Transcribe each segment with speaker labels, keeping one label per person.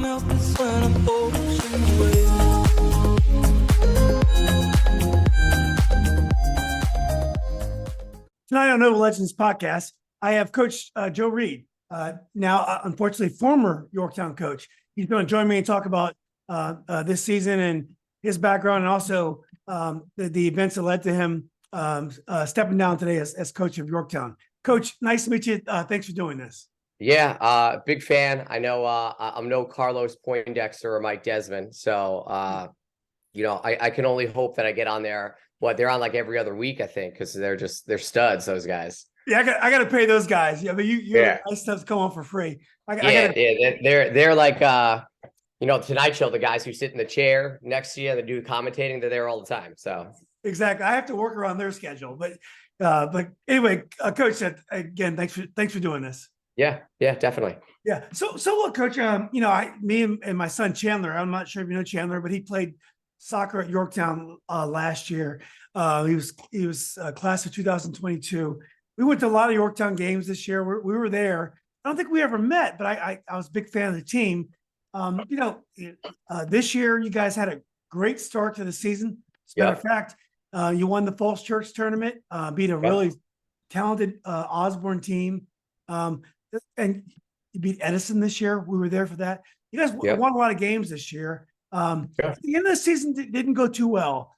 Speaker 1: melt is when I'm ocean waves.
Speaker 2: Tonight on Nova Legends podcast, I have Coach Joe Reed, now unfortunately former Yorktown coach. He's going to join me and talk about this season and his background, and also the events that led to him stepping down today as coach of Yorktown. Coach, nice to meet you. Thanks for doing this.
Speaker 3: Yeah, big fan. I know I'm no Carlos Poindexter or Mike Desmond, so I can only hope that I get on there. They're on like every other week, I think, because they're studs, those guys.
Speaker 2: Yeah, I got to pay those guys. Yeah, but
Speaker 3: yeah,
Speaker 2: my stuff's come on for free.
Speaker 3: They're like Tonight Show, the guys who sit in the chair next to you and do commentating, they're there all the time. So
Speaker 2: exactly, I have to work around their schedule, but anyway, Coach, again, thanks for doing this.
Speaker 3: Yeah, definitely.
Speaker 2: Yeah. So look, Coach, me and my son Chandler, I'm not sure if you know Chandler, but he played soccer at Yorktown last year. He was class of 2022. We went to a lot of Yorktown games this year. We were there. I don't think we ever met, but I was a big fan of the team. This year you guys had a great start to the season. As a matter of fact, you won the Falls Church tournament, beat a really talented Osborne team. And you beat Edison this year. We were there for that. You guys won a lot of games this year. At the end of the season didn't go too well.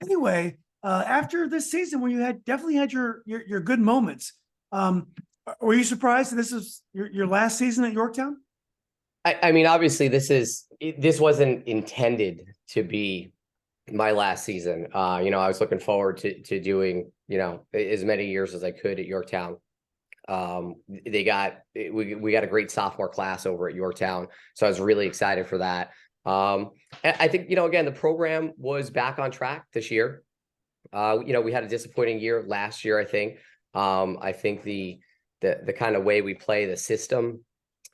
Speaker 2: Anyway, after this season, when you definitely had your good moments, were you surprised that this is your last season at Yorktown?
Speaker 3: I mean, obviously, this wasn't intended to be my last season. I was looking forward to doing as many years as I could at Yorktown. We got a great sophomore class over at Yorktown, so I was really excited for that. I think again, the program was back on track this year. We had a disappointing year last year. I think the kind of way we play the system,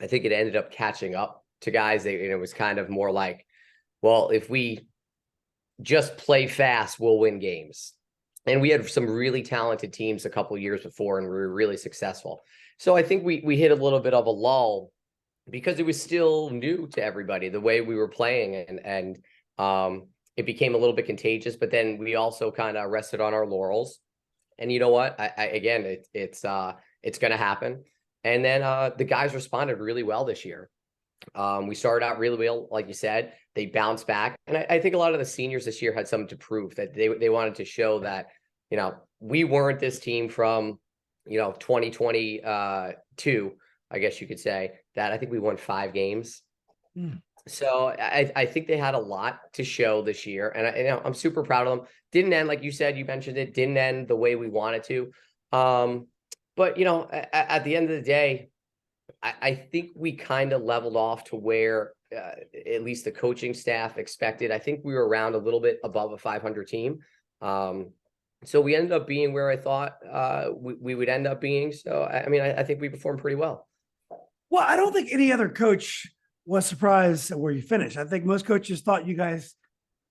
Speaker 3: I think it ended up catching up to guys. It was kind of more like, well, if we just play fast, we'll win games. And we had some really talented teams a couple of years before, and we were really successful. So I think we hit a little bit of a lull because it was still new to everybody, the way we were playing, and it became a little bit contagious. But then we also kind of rested on our laurels. And you know what? It's going to happen. And then the guys responded really well this year. We started out really well, like you said. They bounced back, and I think a lot of the seniors this year had something to prove, that they wanted to show that we weren't this team from 2022, I guess you could say, that I think we won 5 games. So I think they had a lot to show this year, and I'm super proud of them. Didn't end, like you said, you mentioned it, didn't end the way we wanted to. But at the end of the day, I think we kind of leveled off to where at least the coaching staff expected. I think we were around a little bit above a 500 team. So we ended up being where I thought we would end up being. So, I think we performed pretty well.
Speaker 2: Well, I don't think any other coach was surprised at where you finished. I think most coaches thought you guys,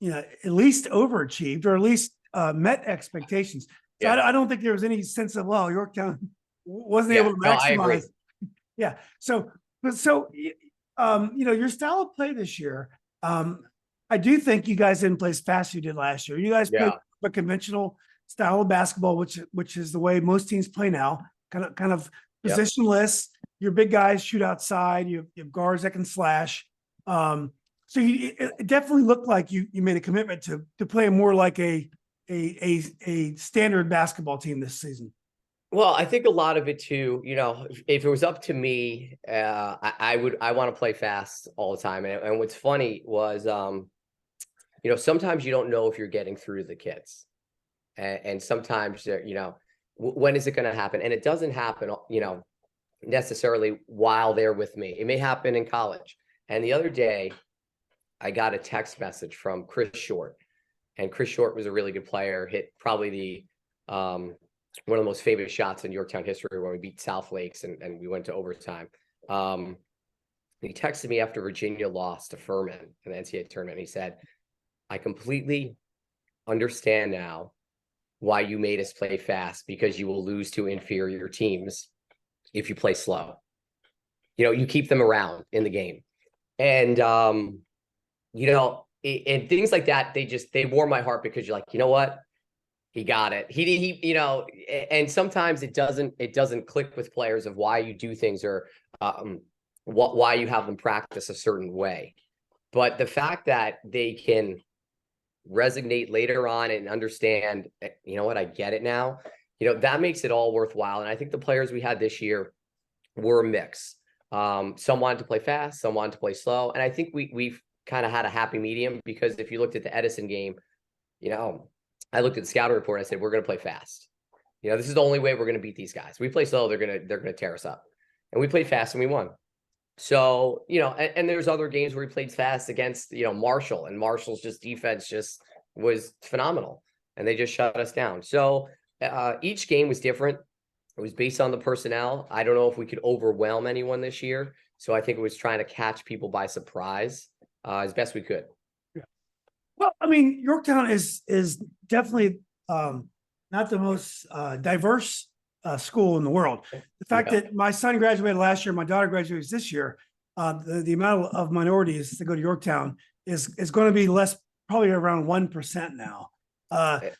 Speaker 2: at least overachieved, or at least met expectations. So I don't think there was any sense of, well, Yorktown wasn't able to maximize. Yeah. So your style of play this year, I do think you guys didn't play as fast as you did last year. You guys played a conventional style of basketball, which is the way most teams play now, kind of positionless. Your big guys shoot outside. You have guards that can slash. So it definitely looked like you made a commitment to play more like a standard basketball team this season.
Speaker 3: Well, I think a lot of it too, if it was up to me, I want to play fast all the time. And what's funny was, sometimes you don't know if you're getting through the kids, and sometimes, when is it going to happen? And it doesn't happen, necessarily while they're with me. It may happen in college. And the other day I got a text message from Chris Short, and Chris Short was a really good player, hit probably the, one of the most famous shots in Yorktown history when we beat South Lakes and we went to overtime. He texted me after Virginia lost to Furman in the NCAA tournament. He said, I completely understand now why you made us play fast, because you will lose to inferior teams if you play slow. You keep them around in the game. And, and things like that, they warm my heart because you're like, you know what? He got it. And sometimes it doesn't click with players of why you do things or why you have them practice a certain way. But the fact that they can resonate later on and understand, you know what, I get it now, that makes it all worthwhile. And I think the players we had this year were a mix. Some wanted to play fast, some wanted to play slow. And I think we've kind of had a happy medium, because if you looked at the Edison game, I looked at the scouting report and I said, we're going to play fast. This is the only way we're going to beat these guys. We play slow, they're going to tear us up. And we played fast and we won. So, and there's other games where we played fast against, Marshall, and Marshall's defense was phenomenal, and they just shut us down. So each game was different. It was based on the personnel. I don't know if we could overwhelm anyone this year. So I think it was trying to catch people by surprise as best we could.
Speaker 2: Yeah. Well, I mean, Yorktown is definitely not the most diverse school in the world. The fact that my son graduated last year, my daughter graduates this year, the amount of minorities that go to Yorktown is going to be less, probably around 1% now.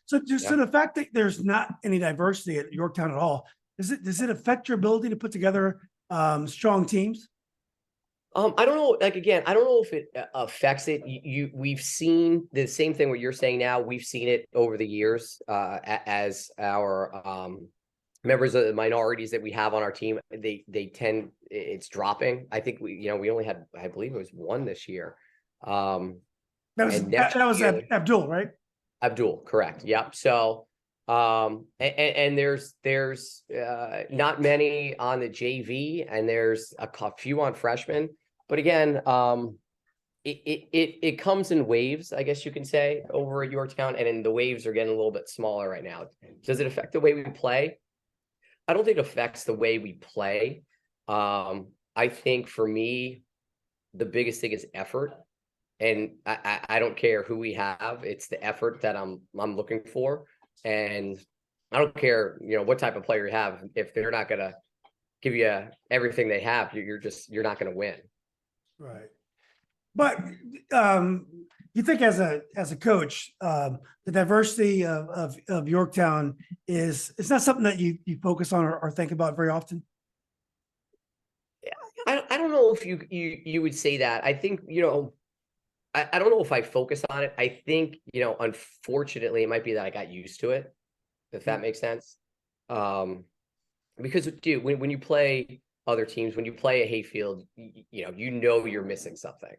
Speaker 2: So the fact that there's not any diversity at Yorktown at all, does it affect your ability to put together strong teams?
Speaker 3: I don't know. Like, again, I don't know if it affects it. We've seen the same thing what you're saying now. We've seen it over the years as our members of the minorities that we have on our team, it's dropping. I think we only had, I believe it was one this year.
Speaker 2: That was Abdul, right?
Speaker 3: Abdul, correct. Yep. So, and there's not many on the JV, and there's a few on freshmen. But again, it comes in waves, I guess you can say, over at Yorktown, and the waves are getting a little bit smaller right now. Does it affect the way we play? I don't think it affects the way we play. I think for me, the biggest thing is effort. And I don't care who we have. It's the effort that I'm looking for. And I don't care, what type of player you have. If they're not going to give you everything they have, you're not going to win.
Speaker 2: Right. But you think as a coach, the diversity of Yorktown it's not something that you focus on or think about very often?
Speaker 3: I don't know if you would say that. I think, I don't know if I focus on it. I think, unfortunately, it might be that I got used to it, if that makes sense. Because, dude, when you play other teams, when you play a Hayfield, you're missing something,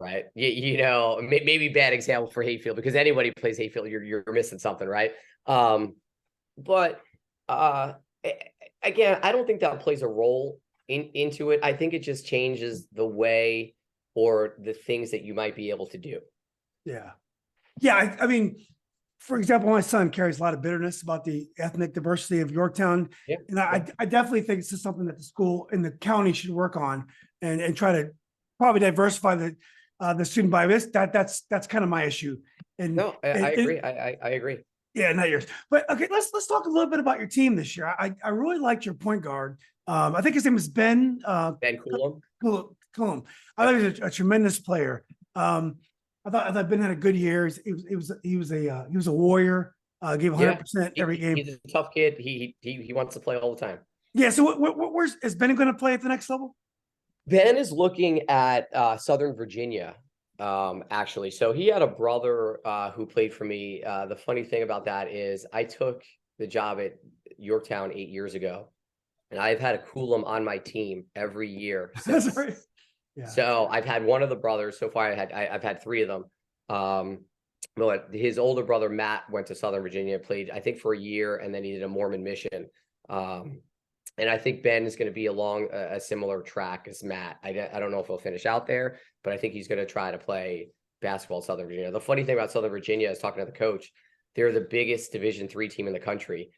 Speaker 3: right? Maybe bad example for Hayfield, because anybody who plays Hayfield, you're missing something, right? But again, I don't think that plays a role into it. I think it just changes the way or the things that you might be able to do.
Speaker 2: Yeah. Yeah. I mean, for example, my son carries a lot of bitterness about the ethnic diversity of Yorktown. Yeah. And I definitely think this is something that the school and the county should work on and try to probably diversify the student body. That's kind of my issue. And
Speaker 3: no, I agree. I agree.
Speaker 2: Yeah, not yours. But okay, let's talk a little bit about your team this year. I really liked your point guard. I think his name was Ben.
Speaker 3: Ben Coulomb.
Speaker 2: Coulomb. I thought he was a tremendous player. I thought Ben had a good year. He was a warrior. Gave 100% every game.
Speaker 3: He's a tough kid. He wants to play all the time.
Speaker 2: Yeah. So where's is Ben going to play at the next level?
Speaker 3: Ben is looking at Southern Virginia. Actually, so he had a brother who played for me. The funny thing about that is I took the job at Yorktown 8 years ago, and I've had a Coulomb on my team every year since.
Speaker 2: That's right. Yeah.
Speaker 3: So I've had one of the brothers so far. I've had three of them. But his older brother Matt went to Southern Virginia, played I think for a year, and then he did a Mormon mission. And I think Ben is going to be along a similar track as Matt. I don't know if he'll finish out there, but I think he's going to try to play basketball at Southern Virginia. The funny thing about Southern Virginia is, talking to the coach, they're the biggest Division III team in the country.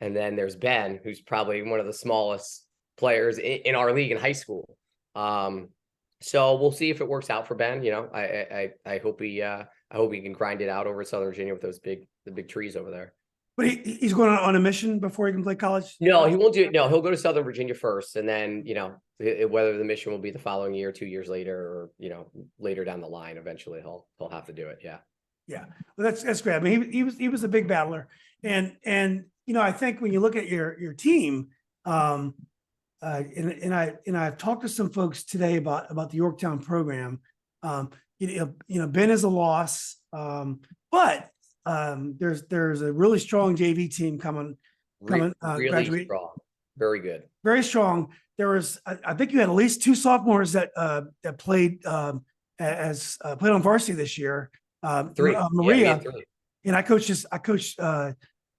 Speaker 3: And then there's Ben, who's probably one of the smallest players in our league in high school. So we'll see if it works out for Ben. I hope he can grind it out over Southern Virginia with the big trees over there.
Speaker 2: But he's going on a mission before he can play college?
Speaker 3: No, he won't do it. No, he'll go to Southern Virginia first, and then, whether the mission will be the following year, 2 years later, or, later down the line, eventually he'll have to do it. Yeah.
Speaker 2: Yeah, well, that's great. I mean, he was a big battler, and I think when you look at your team, and I've talked to some folks today about the Yorktown program. Ben is a loss, but there's a really strong JV team coming
Speaker 3: Really
Speaker 2: graduate,
Speaker 3: strong, very good,
Speaker 2: very strong. There was, I think you had at least 2 sophomores that played played on varsity this year.
Speaker 3: 3.
Speaker 2: Maria,
Speaker 3: 3.
Speaker 2: and I coached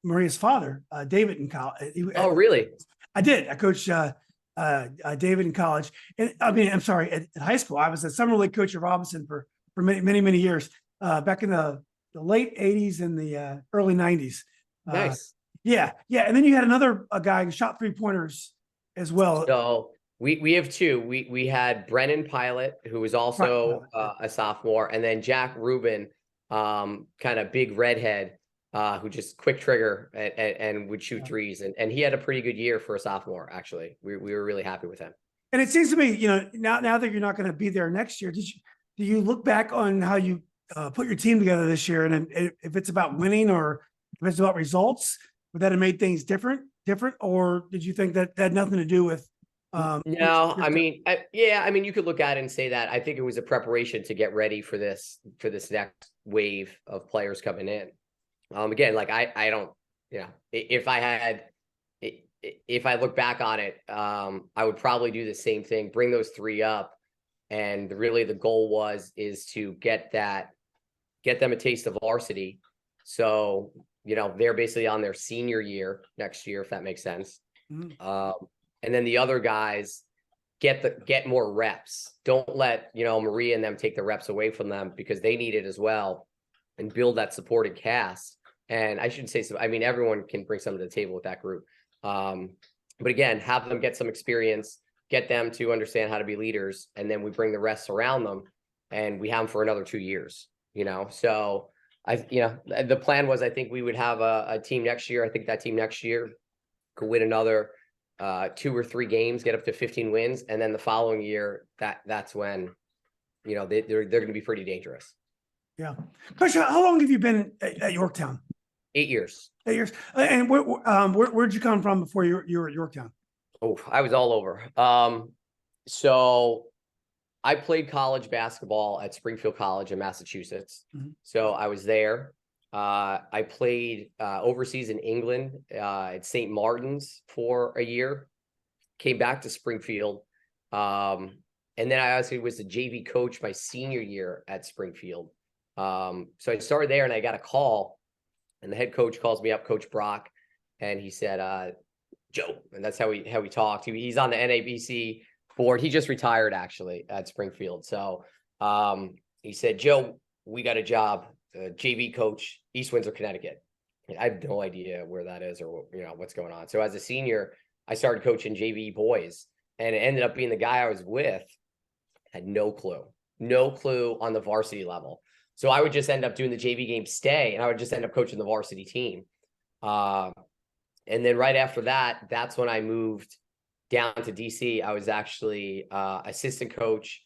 Speaker 2: Maria's father, David, in college.
Speaker 3: Oh, really?
Speaker 2: I did. I coached David in college, and I'm sorry, at high school. I was a summer league coach at Robinson for many years, back in the late '80s and the early '90s.
Speaker 3: Nice.
Speaker 2: Yeah, and then you had another guy who shot 3-pointers as well.
Speaker 3: So we have 2. We had Brennan Pilot, who was also a sophomore, and then Jack Rubin, kind of big redhead, who just quick trigger and would shoot threes. And he had a pretty good year for a sophomore, actually. We were really happy with him. And
Speaker 2: it seems to me, now that you're not going to be there next year, do you look back on how you put your team together this year? And if it's about winning or if it's about results, would that have made things different? Or did you think that had nothing to do with?
Speaker 3: No, I mean, you could look at it and say that. I think it was a preparation to get ready for this next wave of players coming in. Again, like I don't, if I look back on it, I would probably do the same thing, bring those 3 up. And really the goal is to get them a taste of varsity. So, they're basically on their senior year next year, if that makes sense. Mm-hmm. And then the other guys get more reps. Don't let, Maria and them take the reps away from them, because they need it as well, and build that supported cast. And I shouldn't say so. I mean, everyone can bring something to the table with that group. But again, have them get some experience, get them to understand how to be leaders. And then we bring the rest around them, and we have them for another 2 years, So the plan was, I think we would have a team next year. I think that team next year could win another 2 or 3 games, get up to 15 wins. And then the following year, that's when, they're going to be pretty dangerous.
Speaker 2: Yeah. Coach, how long have you been at Yorktown?
Speaker 3: 8 years.
Speaker 2: 8 years. And where'd you come from before you were at Yorktown?
Speaker 3: Oh, I was all over. So I played college basketball at Springfield College in Massachusetts. Mm-hmm. So I was there. I played overseas in England at St. Martin's for a year, came back to Springfield. And then I actually was the JV coach my senior year at Springfield. So I started there, and I got a call, and the head coach calls me up, Coach Brock, and he said, Joe, and that's how we talked. He's on the NABC board. He just retired, actually, at Springfield. So he said, Joe, we got a job, JV coach, East Windsor, Connecticut. I have no idea where that is or what's going on. So as a senior, I started coaching JV boys, and it ended up being the guy I was with had no clue on the varsity level. So I would just end up doing the JV game stay, and I would just end up coaching the varsity team. And then right after that, that's when I moved down to DC. I was actually assistant coach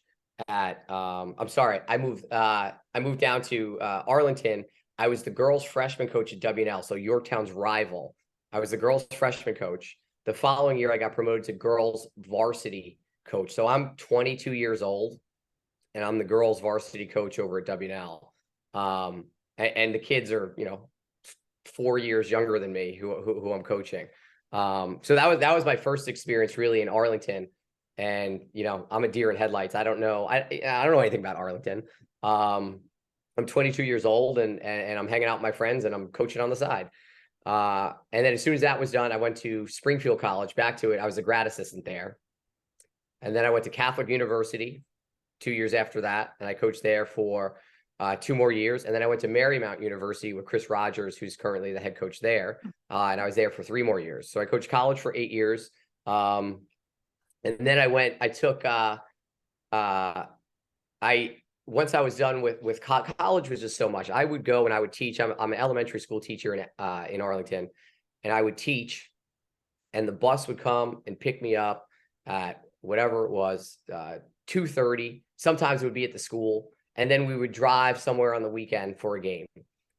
Speaker 3: at I moved down to Arlington. I was the girls freshman coach at WNL, so Yorktown's rival. I was the girls freshman coach. The following year, I got promoted to girls varsity coach. So I'm 22 years old, and I'm the girls varsity coach over at WNL. And the kids are, 4 years younger than me who I'm coaching. So that was my first experience really in Arlington. And, I'm a deer in headlights. I don't know. I don't know anything about Arlington. I'm 22 years old and I'm hanging out with my friends, and I'm coaching on the side. And then as soon as that was done, I went to Springfield College, back to it. I was a grad assistant there. And then I went to Catholic University 2 years after that, and I coached there for 2 more years. And then I went to Marymount University with Chris Rogers, who's currently the head coach there. And I was there for 3 more years. So I coached college for 8 years. And then I once I was done with college was just so much. I would go and I would teach. I'm an elementary school teacher in Arlington, and I would teach, and the bus would come and pick me up at whatever it was, 2:30. Sometimes it would be at the school, and then we would drive somewhere on the weekend for a game,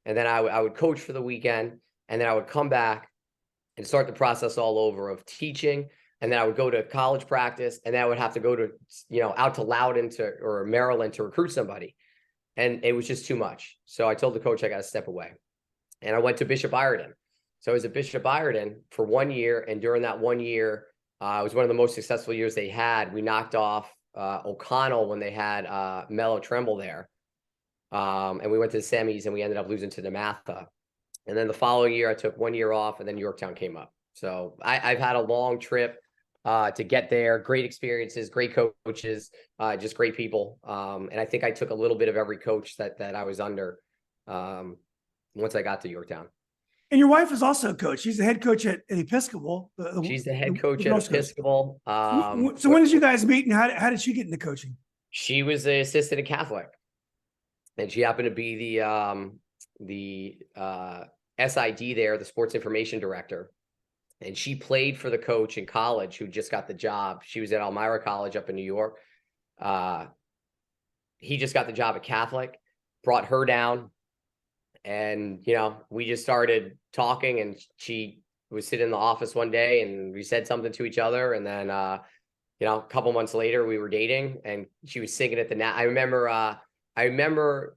Speaker 3: and then I would coach for the weekend, and then I would come back and start the process all over of teaching. And then I would go to college practice, and then I would have to go to, out to Loudoun or Maryland to recruit somebody. And it was just too much. So I told the coach I got to step away. And I went to Bishop Ireton. So I was at Bishop Ireton for 1 year. And during that 1 year, it was one of the most successful years they had. We knocked off O'Connell when they had Mello Tremble there. And we went to the semis, and we ended up losing to DeMatha. And then the following year, I took 1 year off, and then Yorktown came up. So I've had a long trip to get there. Great experiences, great coaches, just great people. And I think I took a little bit of every coach that I was under once I got to Yorktown.
Speaker 2: And your wife is also a coach. She's the head coach at Episcopal.
Speaker 3: She's the head coach at Episcopal.
Speaker 2: So when did you guys meet, and how did she get into coaching?
Speaker 3: She was the assistant at Catholic, and she happened to be the SID there, the sports information director. And she played for the coach in college who just got the job. She was at Elmira College up in New York. He just got the job at Catholic, brought her down. And, we just started talking, and she was sitting in the office one day, and we said something to each other. And then, a couple months later we were dating, and she was singing at the I remember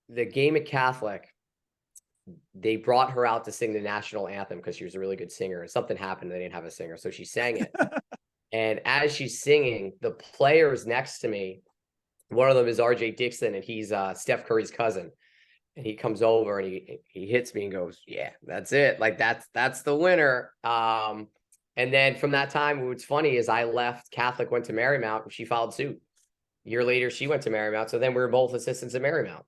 Speaker 3: the game at Catholic. They brought her out to sing the national anthem because she was a really good singer, and something happened. They didn't have a singer, so she sang it. And as she's singing, the players next to me, one of them is RJ Dixon, and he's Steph Curry's cousin. And he comes over and he hits me and goes, "Yeah, that's it. Like that's the winner." And then from that time, what's funny is I left Catholic, went to Marymount, and she followed suit. A year later, she went to Marymount. So then we were both assistants at Marymount.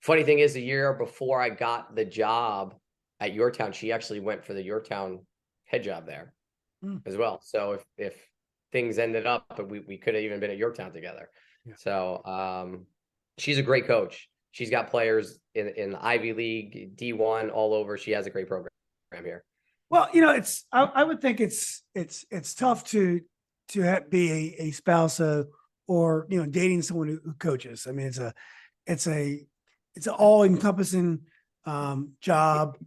Speaker 3: Funny thing is, a year before I got the job at Yorktown, she actually went for the Yorktown head job there as well. So if things ended up, we could have even been at Yorktown together. Yeah. So she's a great coach. She's got players in the Ivy League, D1, all over. She has a great program here.
Speaker 2: Well, I would think it's tough to be a spouse or dating someone who coaches. I mean, it's an all-encompassing job,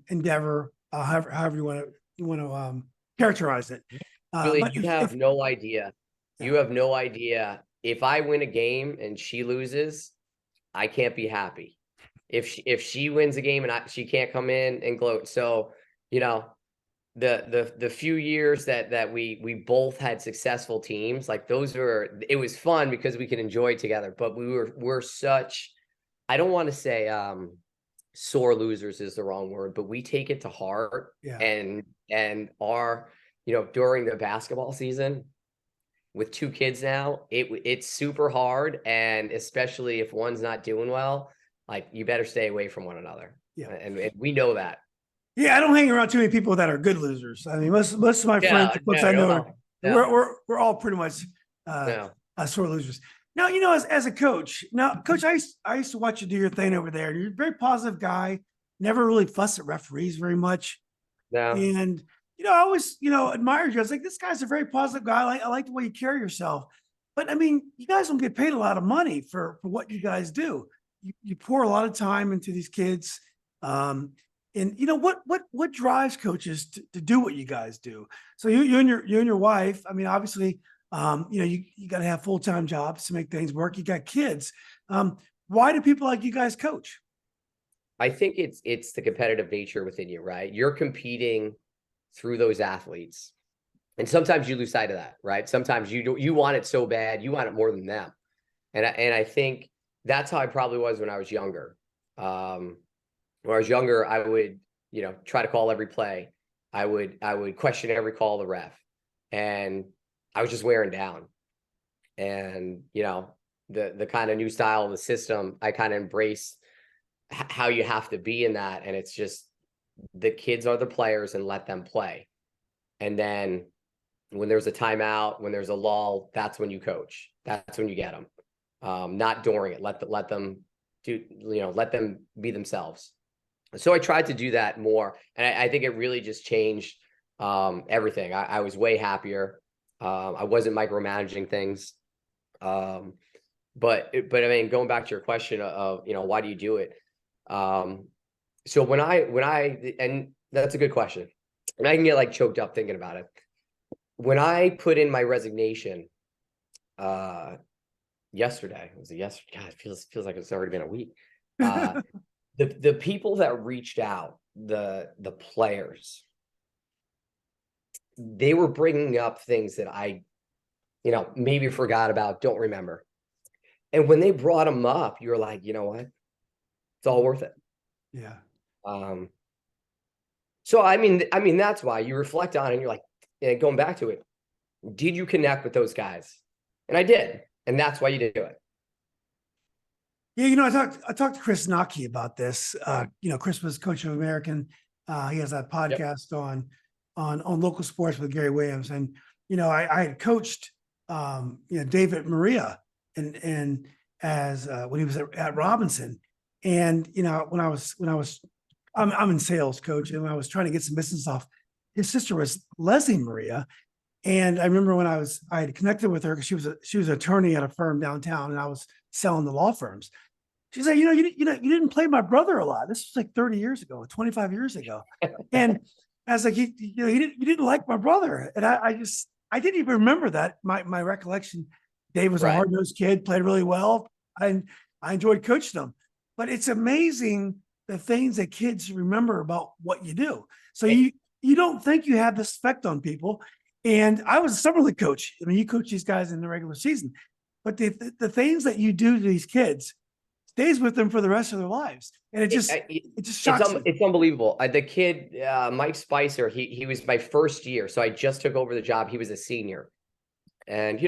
Speaker 2: endeavor, however you want to characterize it.
Speaker 3: Really, you have no idea. You have no idea. If I win a game and she loses, I can't be happy. If she wins a game and she can't come in and gloat. So, the few years that we both had successful teams, like it was fun because we could enjoy it together. But we're such, I don't want to say sore losers is the wrong word, but we take it to heart. Yeah. And our, during the basketball season, with 2 kids now, it's super hard. And especially if one's not doing well, like you better stay away from one another. Yeah. And we know that. Yeah.
Speaker 2: I don't hang around too many people that are good losers. I mean, most of my friends, the folks I know, we're all pretty much sore losers. Now, as a coach, Coach, I used to watch you do your thing over there. You're a very positive guy, never really fuss at referees very much. No. And I always, admired you. I was like, this guy's a very positive guy. I like the way you carry yourself. But I mean, you guys don't get paid a lot of money for what you guys do. You pour a lot of time into these kids. And what drives coaches to do what you guys do? So you and your wife, I mean, obviously, you got to have full-time jobs to make things work. You got kids. Why do people like you guys coach?
Speaker 3: I think it's the competitive nature within you, right? You're competing through those athletes. And sometimes you lose sight of that, right? Sometimes you want it so bad, you want it more than them. And I think that's how I probably was when I was younger. When I was younger, I would, try to call every play. I would question every call of the ref. And I was just wearing down. And, the kind of new style of the system, I kind of embrace how you have to be in that. And it's just, the kids are the players and let them play. And then when there's a timeout, when there's a lull, that's when you coach. That's when you get them. not during it. Let them do, let them be themselves. So I tried to do that more. And I think it really just changed everything. I was way happier. I wasn't micromanaging things. But I mean, going back to your question of, why do you do it? So and that's a good question. And I can get like choked up thinking about it. When I put in my resignation, yesterday, was it yesterday? God, it feels like it's already been a week. The people that reached out, the players, they were bringing up things that I, maybe forgot about, don't remember. And when they brought them up, you're like, you know what? It's all worth it.
Speaker 2: Yeah.
Speaker 3: So I mean, that's why you reflect on it and you're like, and going back to it, did you connect with those guys? And I did. And that's why you did do it.
Speaker 2: Yeah, I talked to Chris Naki about this. Chris was coach of American. He has that podcast on local sports with Gary Williams. And, I had coached David Maria and as when he was at Robinson. And, I'm in sales, coach, and when I was trying to get some business off, his sister was Leslie Maria. And I remember when I had connected with her because she was an attorney at a firm downtown, and I was selling the law firms. She said, you didn't play my brother a lot. This was like 30 years ago, 25 years ago. And I was like, you didn't like my brother. And I didn't even remember that. My recollection, Dave was a hard-nosed kid, played really well. I enjoyed coaching him. But it's amazing the things that kids remember about what you do. So you don't think you have this effect on people. And I was a summer league coach. I mean, you coach these guys in the regular season, but the things that you do to these kids stays with them for the rest of their lives. And it just shocks me.
Speaker 3: It's unbelievable. The kid, Mike Spicer, he was my first year. So I just took over the job. He was a senior. And,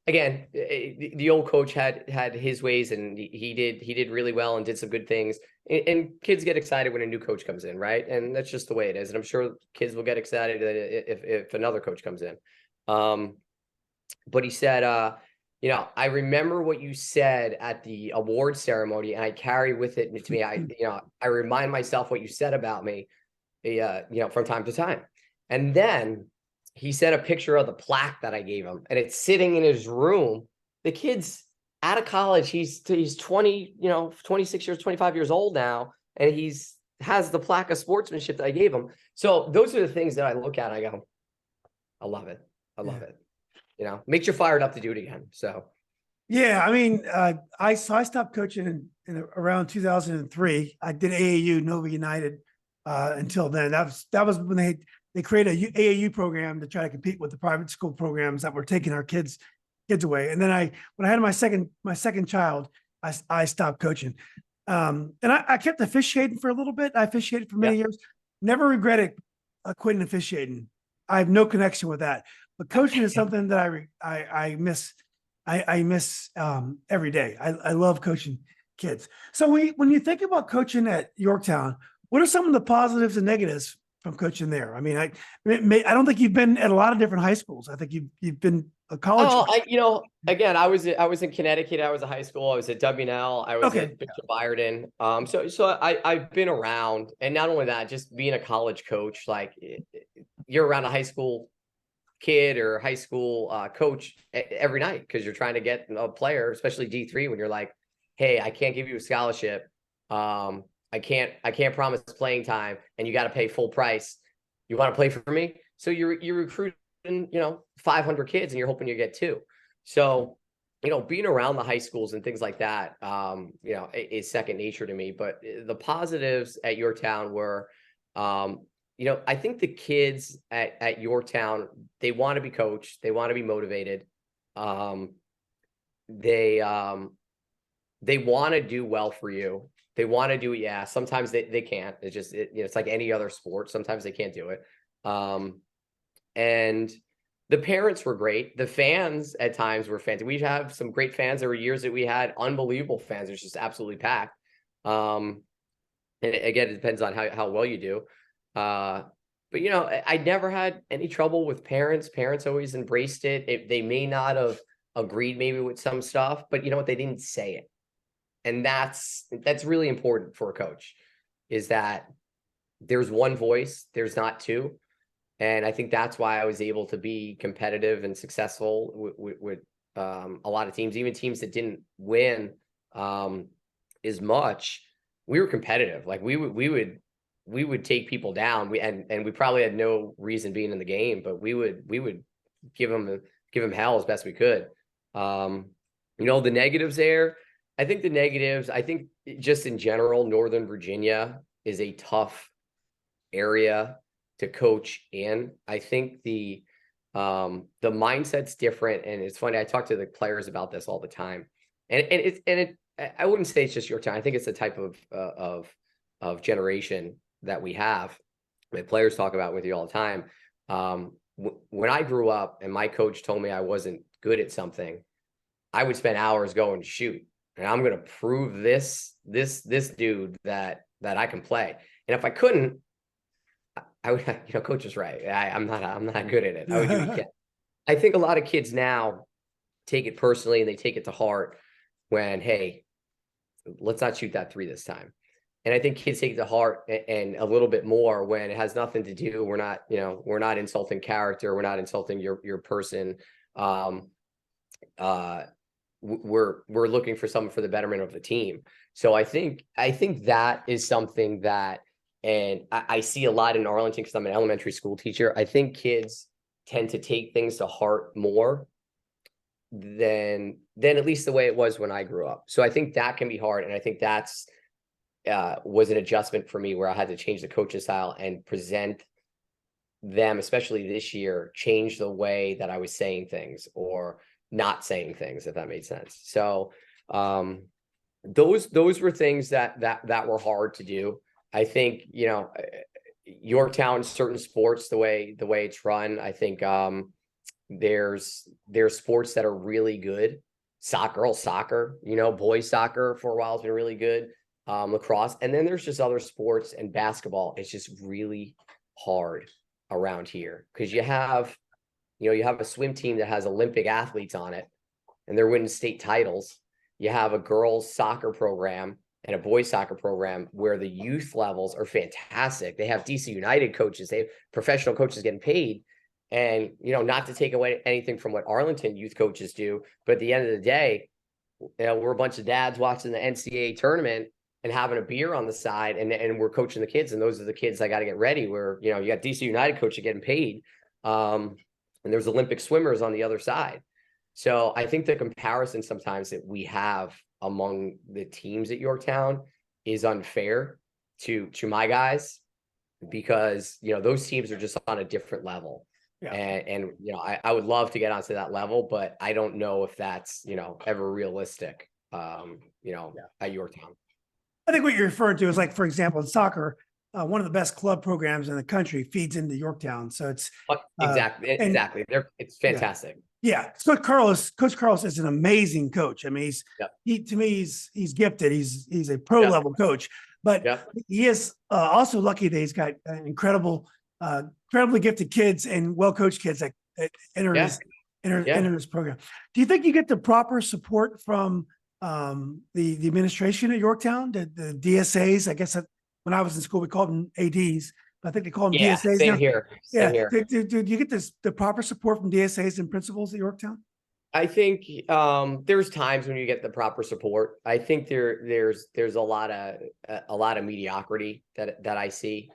Speaker 3: again, the old coach had his ways, and he did really well and did some good things. And kids get excited when a new coach comes in, right? And that's just the way it is. And I'm sure kids will get excited if another coach comes in. But he said, I remember what you said at the award ceremony, and I carry with it to me. I remind myself what you said about me, from time to time. And then he sent a picture of the plaque that I gave him, and it's sitting in his room. The kid's out of college. He's 20, 26 years, 25 years old now. And has the plaque of sportsmanship that I gave him. So those are the things that I look at. And I go, I love it. I love it. Makes you fired up to do it again. So.
Speaker 2: Yeah. I mean, I stopped coaching in around 2003. I did AAU Nova United until then. That was when they created a AAU program to try to compete with the private school programs that were taking our kids away. And then when I had my second child, I stopped coaching. And I kept officiating for a little bit. I officiated for many years. Never regretted quitting officiating. I have no connection with that. But coaching is something that I miss. I miss every day. I love coaching kids. So when you think about coaching at Yorktown, what are some of the positives and negatives from coaching there? I mean, I don't think you've been at a lot of different high schools. I think you've been a college.
Speaker 3: Oh, again, I was in Connecticut. I was a high school. I was at WNL. I was at Bishop Ireton. So I've been around, and not only that, just being a college coach, like you're around a high school kid or high school coach every night because you're trying to get a player, especially D3, when you're like, hey, I can't give you a scholarship. I can't promise playing time, and you got to pay full price. You want to play for me? So you're recruiting, 500 kids, and you're hoping you get 2. So, being around the high schools and things like that, is second nature to me. But the positives at Yorktown were, I think the kids at Yorktown, they want to be coached. They want to be motivated. They want to do well for you. They want to do it. Yeah. Sometimes they can't. It's just, it's like any other sport. Sometimes they can't do it. And the parents were great. The fans at times were fantastic. We have some great fans. There were years that we had unbelievable fans. It's just absolutely packed. And again, it depends on how well you do. But I never had any trouble with parents. Parents always embraced it. They may not have agreed maybe with some stuff, but you know what? They didn't say it. And that's really important for a coach, is that there's one voice, there's not two. And I think that's why I was able to be competitive and successful with a lot of teams, even teams that didn't win as much. We were competitive. Like we would take people down. We probably had no reason being in the game, but we would give them hell as best we could. You know, the negatives there. I think the negatives. I think just in general, Northern Virginia is a tough area to coach in. I think the mindset's different, and it's funny. I talk to the players about this all the time, and I wouldn't say it's just Yorktown. I think it's the type of generation that we have that players talk about with you all the time. When I grew up and my coach told me I wasn't good at something, I would spend hours going, shoot, and I'm going to prove this dude that I can play. And if I couldn't, I would, you know, coach is right. I'm not good at it. I would do what I can. I think a lot of kids now take it personally and they take it to heart when, hey, let's not shoot that 3 this time. And I think kids take it to heart and a little bit more when it has nothing to do. We're not insulting character. We're not insulting your person. We're looking for something for the betterment of the team. So I think that is something that, and I see a lot in Arlington because I'm an elementary school teacher. I think kids tend to take things to heart more than at least the way it was when I grew up. So I think that can be hard. And I think that's was an adjustment for me where I had to change the coaching style and present them, especially this year, change the way that I was saying things or not saying things, if that made sense. So those were things that were hard to do. I think, you know, Yorktown, certain sports, the way it's run, I think there's sports that are really good. Girls soccer, you know, boys soccer for a while has been really good. Lacrosse, and then there's just other sports, and basketball. It's just really hard around here because you have a swim team that has Olympic athletes on it, and they're winning state titles. You have a girls soccer program and a boys soccer program where the youth levels are fantastic. They have DC United coaches, they have professional coaches getting paid. And, you know, not to take away anything from what Arlington youth coaches do, but at the end of the day, you know, we're a bunch of dads watching the NCAA tournament and having a beer on the side, and we're coaching the kids. And those are the kids I got to get ready where, you know, you got DC United coaches getting paid. And there's Olympic swimmers on the other side. So I think the comparison sometimes that we have among the teams at Yorktown is unfair to my guys, because, you know, those teams are just on a different level. Yeah. And you know, I would love to get onto that level, but I don't know if that's, you know, ever realistic, you know, at Yorktown.
Speaker 2: I think what you're referring to is, like, for example, in soccer, one of the best club programs in the country feeds into Yorktown. So it's
Speaker 3: exactly. It's fantastic.
Speaker 2: Yeah. Coach Carlos is an amazing coach. I mean, he's gifted. He's a pro level coach, but he is also lucky that he's got incredibly gifted kids and well-coached kids that enter his program. Do you think you get the proper support from the administration at Yorktown, the DSAs? I guess when I was in school, we called them ADs, but I think they call them DSAs
Speaker 3: same
Speaker 2: now.
Speaker 3: Here. Same here.
Speaker 2: Do you get the proper support from DSAs and principals at Yorktown?
Speaker 3: I think there's times when you get the proper support. I think there's a lot of mediocrity that I see,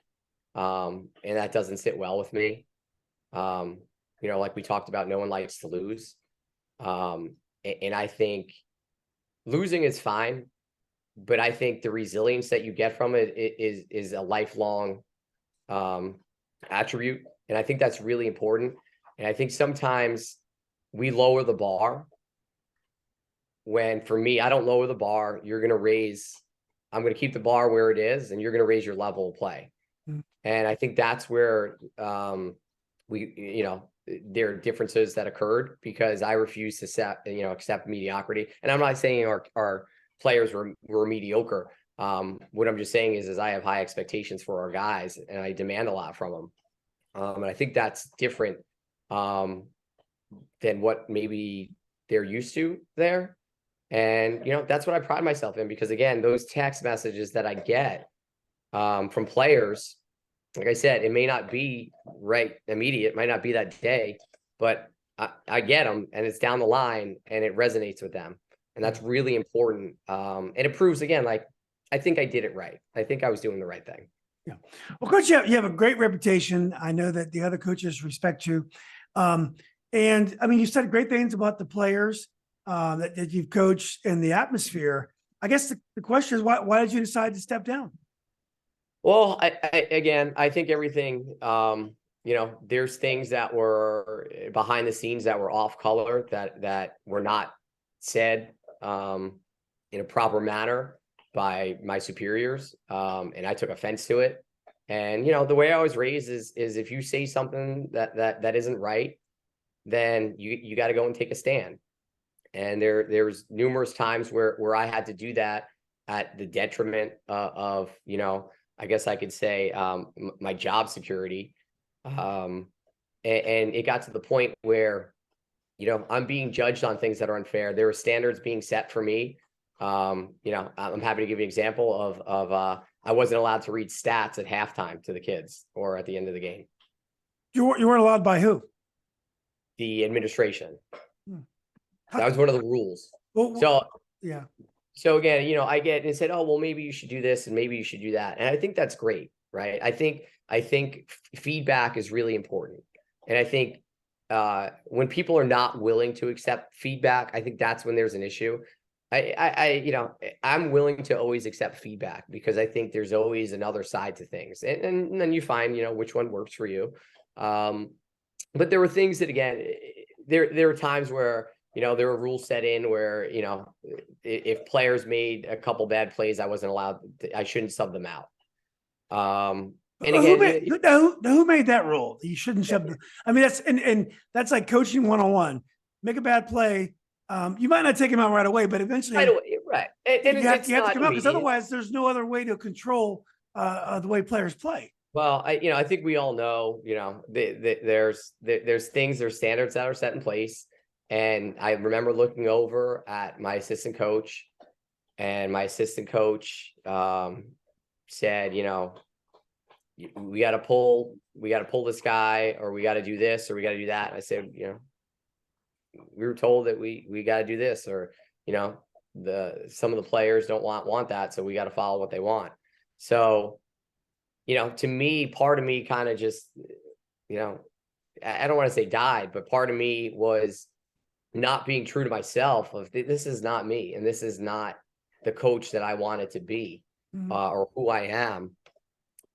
Speaker 3: and that doesn't sit well with me. You know, like we talked about, no one likes to lose, and I think losing is fine, but I think the resilience that you get from it is a lifelong attribute, and I think that's really important. And I think sometimes we lower the bar, when for me, I don't lower the bar. I'm going to keep the bar where it is, and you're going to raise your level of play. Mm-hmm. And I think that's where there are differences that occurred, because I refuse to accept mediocrity. And I'm not saying our players were mediocre. What I'm just saying is I have high expectations for our guys, and I demand a lot from them. And I think that's different than what maybe they're used to there. And, that's what I pride myself in, because again, those text messages that I get from players, like I said, it may not be right immediate, might not be that day, but I get them, and it's down the line, and it resonates with them. And that's really important. And it proves, again, like, I think I did it right. I think I was doing the right thing.
Speaker 2: Yeah. Well, Coach, you have a great reputation. I know that the other coaches respect you. And I mean, you said great things about the players that you've coached and the atmosphere. I guess the question is, why did you decide to step down?
Speaker 3: Well, I think everything, there's things that were behind the scenes that were off color, that were not said in a proper manner by my superiors. And I took offense to it. And, the way I was raised is if you say something that isn't right, then you got to go and take a stand. And there's numerous times where I had to do that at the detriment of, I guess I could say, my job security. And it got to the point where, I'm being judged on things that are unfair. There were standards being set for me. I'm happy to give you an example of I wasn't allowed to read stats at halftime to the kids or at the end of the game.
Speaker 2: You weren't allowed by who?
Speaker 3: The administration. That was one of the rules.
Speaker 2: Well, yeah.
Speaker 3: So again, I get and said, oh, well, maybe you should do this and maybe you should do that. And I think that's great, right? I think feedback is really important. And I think when people are not willing to accept feedback, I think that's when there's an issue. I'm willing to always accept feedback, because I think there's always another side to things. And then you find, which one works for you. But there were things that, again, there were times where, there were rules set in where, if players made a couple bad plays, I wasn't allowed I shouldn't sub them out. And again,
Speaker 2: who made that rule? You shouldn't shove them. I mean, that's like coaching 101. Make a bad play. You might not take him out right away, but eventually,
Speaker 3: right. And
Speaker 2: you have to come out, because otherwise there's no other way to control the way players play.
Speaker 3: Well, I think we all know, there's standards that are set in place. And I remember looking over at my assistant coach, and my assistant coach said, we got to pull this guy, or we got to do this, or we got to do that. And I said, we were told that we got to do this, or, some of the players don't want that. So we got to follow what they want. So, to me, part of me kind of just, I don't want to say died, but part of me was not being true to myself of this is not me, and this is not the coach that I wanted to be, or who I am.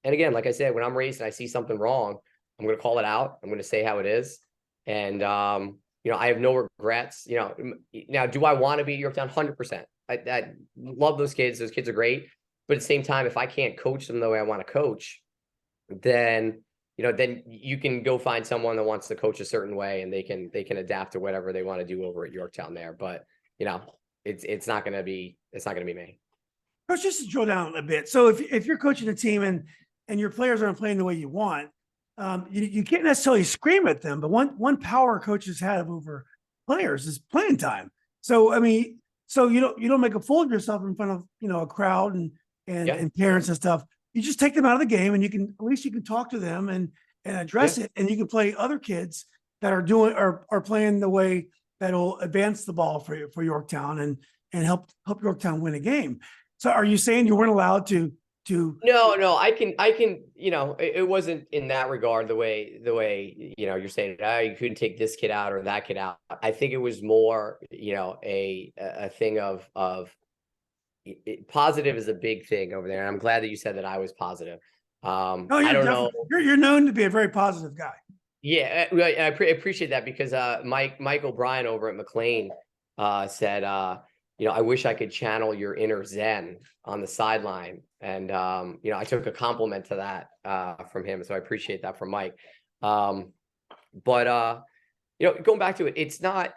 Speaker 3: And again, like I said, when I'm raised and I see something wrong, I'm going to call it out. I'm going to say how it is. And, I have no regrets, now, do I want to be at Yorktown? 100%. I love those kids. Those kids are great. But at the same time, if I can't coach them the way I want to coach, then you can go find someone that wants to coach a certain way, and they can adapt to whatever they want to do over at Yorktown there. But, it's not going to be me.
Speaker 2: Coach, just to drill down a bit. So if you're coaching a team and your players aren't playing the way you want, you can't necessarily scream at them, but one power coaches have over players is playing time. So, I mean, you don't make a fool of yourself in front of, a crowd and parents and stuff. You just take them out of the game, and at least you can talk to them and address it. And you can play other kids that are playing the way that'll advance the ball for Yorktown and help Yorktown win a game. So are you saying you weren't allowed to?
Speaker 3: No, I can, it wasn't in that regard, the way, you're saying, you couldn't take this kid out or that kid out. I think it was more, a thing of positive is a big thing over there. And I'm glad that you said that I was positive. I don't know.
Speaker 2: You're known to be a very positive guy.
Speaker 3: Yeah. I appreciate that, because Mike O'Brien over at McLean said, I wish I could channel your inner Zen on the sideline. And, I took a compliment to that from him. So I appreciate that from Mike. But going back to it, it's not,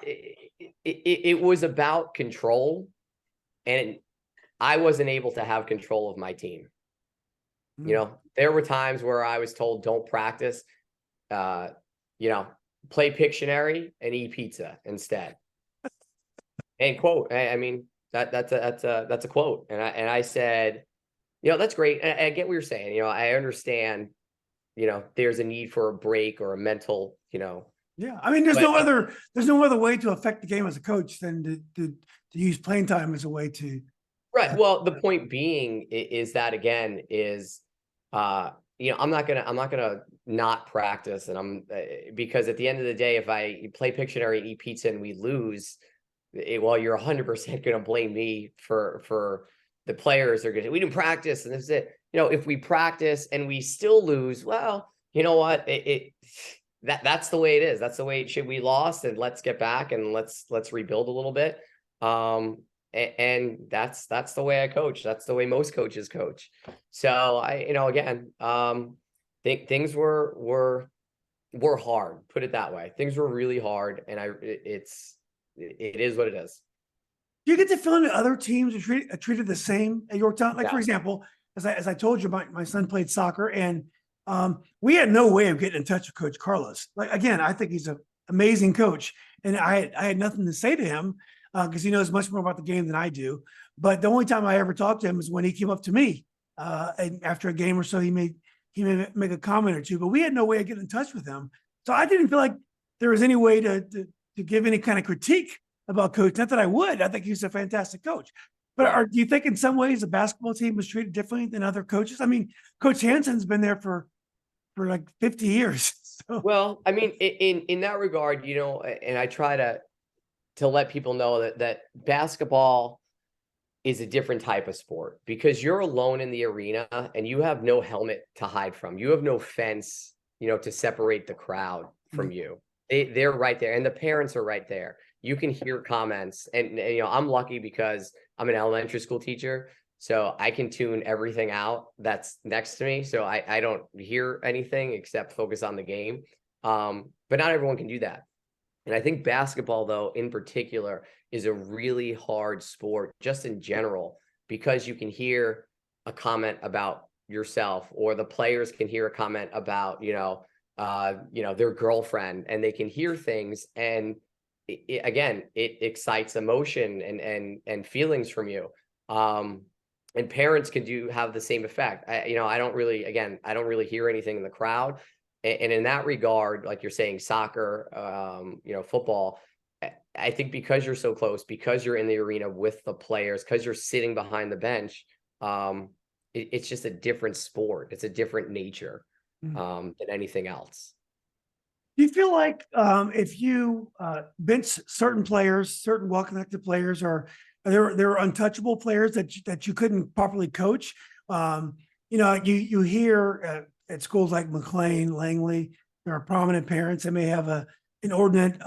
Speaker 3: it was about control, and I wasn't able to have control of my team. There were times where I was told, don't practice, play Pictionary and eat pizza instead. And quote, I mean, that's a quote. And I said, that's great. And I get what you're saying. I understand, there's a need for a break or a mental,
Speaker 2: Yeah, I mean,
Speaker 3: but
Speaker 2: there's no other way to affect the game as a coach than to use playing time as a way to.
Speaker 3: right. Well, the point being is that again is, I'm not gonna not practice, and because at the end of the day, if I play Pictionary and eat pizza and we lose, well, you're 100% gonna blame me for the players. Are gonna we didn't practice, and this is it. If we practice and we still lose, well, you know what? That's the way it is. That's the way it should. We lost, and let's get back and let's rebuild a little bit. And that's the way I coach. That's the way most coaches coach. So again, things were hard. Put it that way. Things were really hard, and it is what it is.
Speaker 2: Do you get the feeling that other teams are treated the same at Yorktown? Like,
Speaker 3: Yeah.
Speaker 2: for example, as I told you, my son played soccer, and we had no way of getting in touch with Coach Carlos. Like, again, I think he's an amazing coach, and I had nothing to say to him because he knows much more about the game than I do. But the only time I ever talked to him is when he came up to me, and after a game or so, he may make a comment or two. But we had no way of getting in touch with him, so I didn't feel like there was any way to give any kind of critique about Coach. Not that I would. I think he's a fantastic coach. But
Speaker 3: Right.
Speaker 2: do you think in some ways the basketball team was treated differently than other coaches? I mean, Coach Hansen's been there for like 50 years. So
Speaker 3: Well, I mean, in that regard, and I try to let people know that basketball is a different type of sport because you're alone in the arena and you have no helmet to hide from. You have no fence, to separate the crowd from you. They're right there, and the parents are right there. You can hear comments, and I'm lucky because I'm an elementary school teacher, so I can tune everything out that's next to me, so I don't hear anything except focus on the game. But not everyone can do that. And I think basketball, though, in particular, is a really hard sport just in general, because you can hear a comment about yourself, or the players can hear a comment about, their girlfriend, and they can hear things. And again, it excites emotion and feelings from you. And parents can have the same effect. I don't really hear anything in the crowd. And in that regard, like you're saying, soccer, football, I think because you're so close, because you're in the arena with the players, because you're sitting behind the bench, it's just a different sport. It's a different nature than anything else.
Speaker 2: do you feel like if you bench certain players, certain well-connected players, or there are untouchable players that you couldn't properly coach? You hear at schools like McLean, Langley, there are prominent parents that may have an inordinate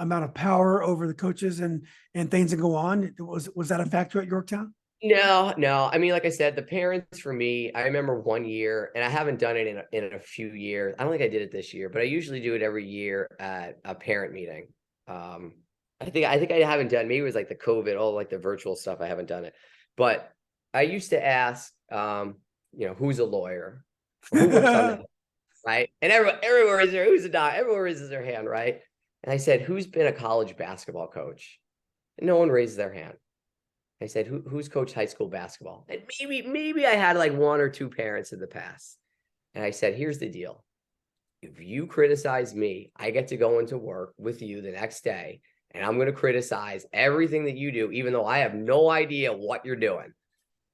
Speaker 2: amount of power over the coaches and things that go on. Was that a factor at Yorktown?
Speaker 3: No. I mean, like I said, the parents for me, I remember one year, and I haven't done it in a few years. I don't think I did it this year, but I usually do it every year at a parent meeting. I think I haven't done, maybe it was like the COVID, all like the virtual stuff. I haven't done it, but I used to ask, who's a lawyer, or who works on the right? And everyone raises who's a doc, everyone raises their hand, right? And I said, who's been a college basketball coach? And no one raised their hand. I said, who's coached high school basketball? And maybe I had like one or two parents in the past. And I said, here's the deal. If you criticize me, I get to go into work with you the next day, and I'm going to criticize everything that you do, even though I have no idea what you're doing.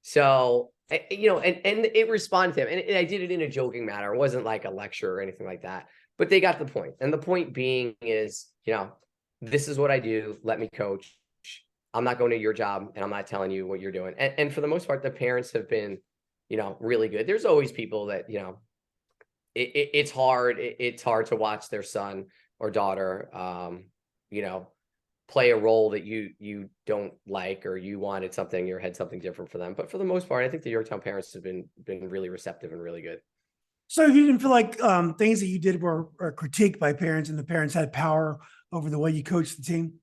Speaker 3: So, and it responded to him. And I did it in a joking manner. It wasn't like a lecture or anything like that. But they got the point. And the point being is, this is what I do. Let me coach. I'm not going to your job, and I'm not telling you what you're doing. And for the most part, the parents have been, really good. There's always people that, it's hard. It's hard to watch their son or daughter, play a role that you don't like, or you wanted something in your head, something different for them. But for the most part, I think the Yorktown parents have been really receptive and really good.
Speaker 2: So you didn't feel like things that you did were critiqued by parents, and the parents had power over the way you coached the team?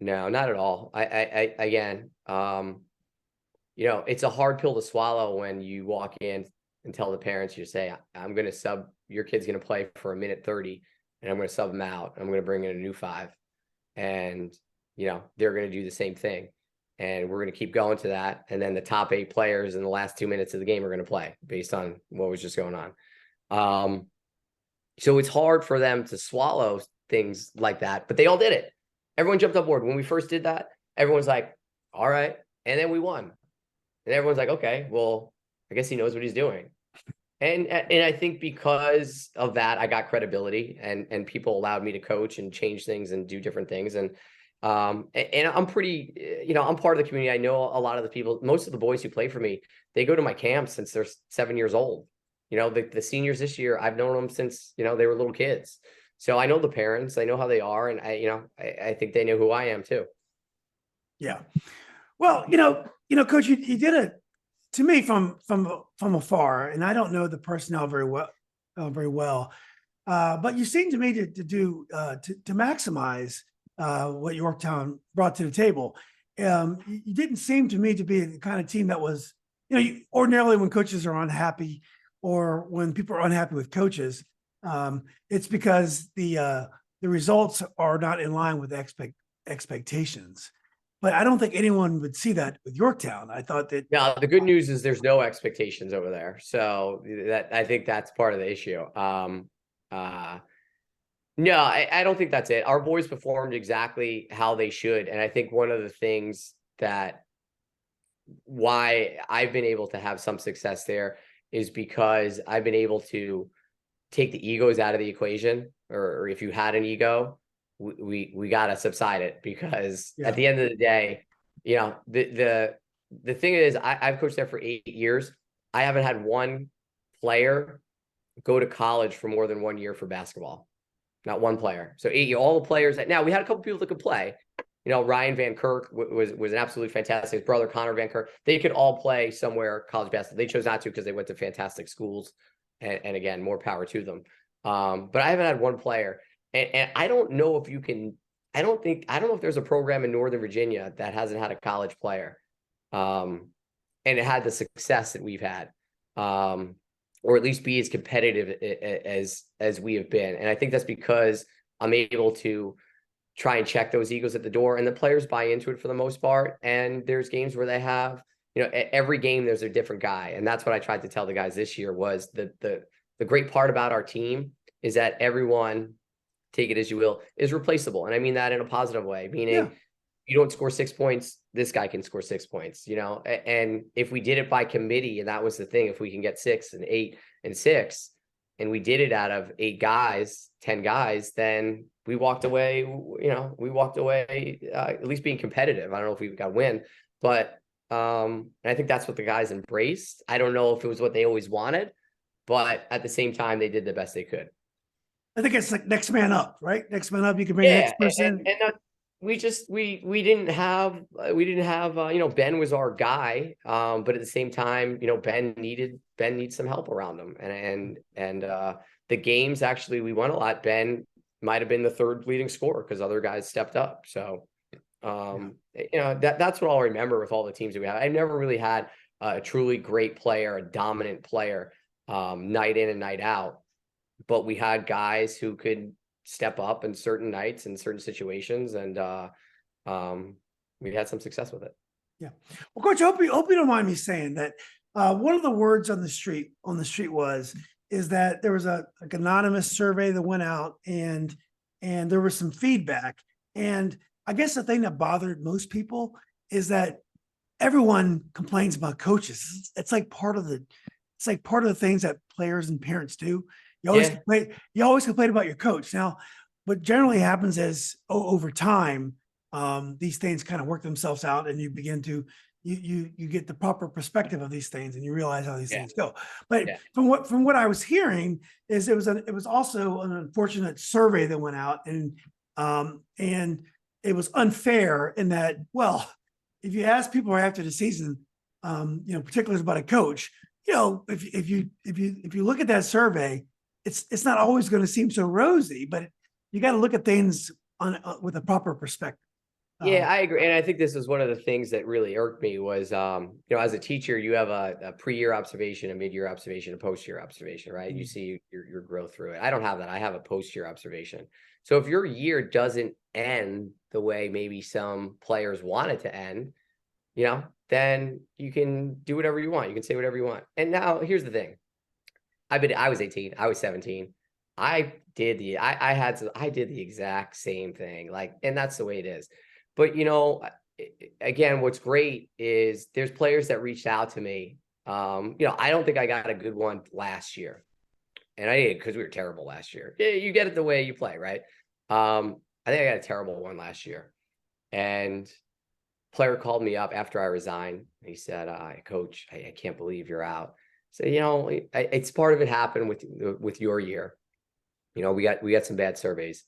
Speaker 3: No, not at all. I again, it's a hard pill to swallow when you walk in and tell the parents, you say, I'm going to sub, your kid's going to play for a minute 30, and I'm going to sub him out. I'm going to bring in a new 5. And they're going to do the same thing. And we're going to keep going to that. And then the top 8 players in the last 2 minutes of the game are going to play based on what was just going on. So it's hard for them to swallow things like that, but they all did it. Everyone jumped on board. When we first did that, everyone's like, all right. And then we won. And everyone's like, okay, well, I guess he knows what he's doing. And I think because of that, I got credibility and people allowed me to coach and change things and do different things. And I'm pretty, I'm part of the community. I know a lot of the people, most of the boys who play for me, they go to my camps since they're 7 years old. The seniors this year, I've known them since, they were little kids. So I know the parents, I know how they are. And I think they know who I am too.
Speaker 2: Yeah. Well, Coach, you did it to me from afar, and I don't know the personnel very well. But you seem to me to maximize what Yorktown brought to the table. You didn't seem to me to be the kind of team that was, ordinarily when coaches are unhappy or when people are unhappy with coaches, it's because the results are not in line with expectations. But I don't think anyone would see that with Yorktown. I thought that.
Speaker 3: Now, the good news is there's no expectations over there. So I think that's part of the issue. No, I don't think that's it. Our boys performed exactly how they should. And I think one of the things why I've been able to have some success there is because I've been able to take the egos out of the equation, or if you had an ego, we got to subside it, because at the end of the day, the thing is, I've coached there for 8 years. I haven't had one player go to college for more than 1 year for basketball. Not one player. So 8 years, all the players now we had a couple people that could play. Ryan Van Kirk was an absolutely fantastic. His brother Connor Van Kirk, they could all play somewhere college basketball. They chose not to because they went to fantastic schools, and again, more power to them. But I haven't had one player. And I don't know if you can, I don't know if there's a program in Northern Virginia that hasn't had a college player. And it had the success that we've had, or at least be as competitive as we have been. And I think that's because I'm able to try and check those egos at the door, and the players buy into it for the most part. And there's games where they have, every game there's a different guy. And that's what I tried to tell the guys this year was the great part about our team is that everyone, take it as you will, is replaceable. And I mean that in a positive way, meaning you don't score 6 points, this guy can score 6 points, and if we did it by committee, and that was the thing, if we can get 6 and 8 and 6, and we did it out of 8 guys, 10 guys, then we walked away, at least being competitive. I don't know if we got a win, but and I think that's what the guys embraced. I don't know if it was what they always wanted, but at the same time, they did the best they could.
Speaker 2: I think it's like next man up, right? Next man up. You can bring the next person.
Speaker 3: And we didn't have Ben was our guy, but at the same time, Ben needs some help around him, and the games actually we won a lot. Ben might have been the 3rd leading scorer because other guys stepped up. So that's what I'll remember with all the teams that we have. I never really had a truly great player, a dominant player, night in and night out. But we had guys who could step up in certain nights and certain situations, and we had some success with it.
Speaker 2: Yeah. Well, Coach, I hope you don't mind me saying that one of the words on the street is that there was an anonymous survey that went out, and there was some feedback. And I guess the thing that bothered most people is that everyone complains about coaches. It's like part of the things that players and parents do. You always complain about your coach. Now, what generally happens is over time, these things kind of work themselves out, and you begin to you get the proper perspective of these things, and you realize how these things go. But from what I was hearing is it was also an unfortunate survey that went out, and it was unfair in that, well, if you ask people after the season, particulars about a coach, if you look at that survey, it's not always going to seem so rosy, but you got to look at things with a proper perspective.
Speaker 3: Yeah, I agree. And I think this is one of the things that really irked me was, as a teacher, you have a pre-year observation, a mid-year observation, a post-year observation, right? You see your growth through it. I don't have that. I have a post-year observation. So if your year doesn't end the way maybe some players want it to end, then you can do whatever you want. You can say whatever you want. And now here's the thing. I was 18, I was 17. I did the exact same thing. And that's the way it is. But again, what's great is there's players that reached out to me. I don't think I got a good one last year. And I did, because we were terrible last year. Yeah, you get it the way you play, right? I think I got a terrible one last year. And player called me up after I resigned. He said, Coach, I can't believe you're out. So, it's part of it happened with your year. We got some bad surveys.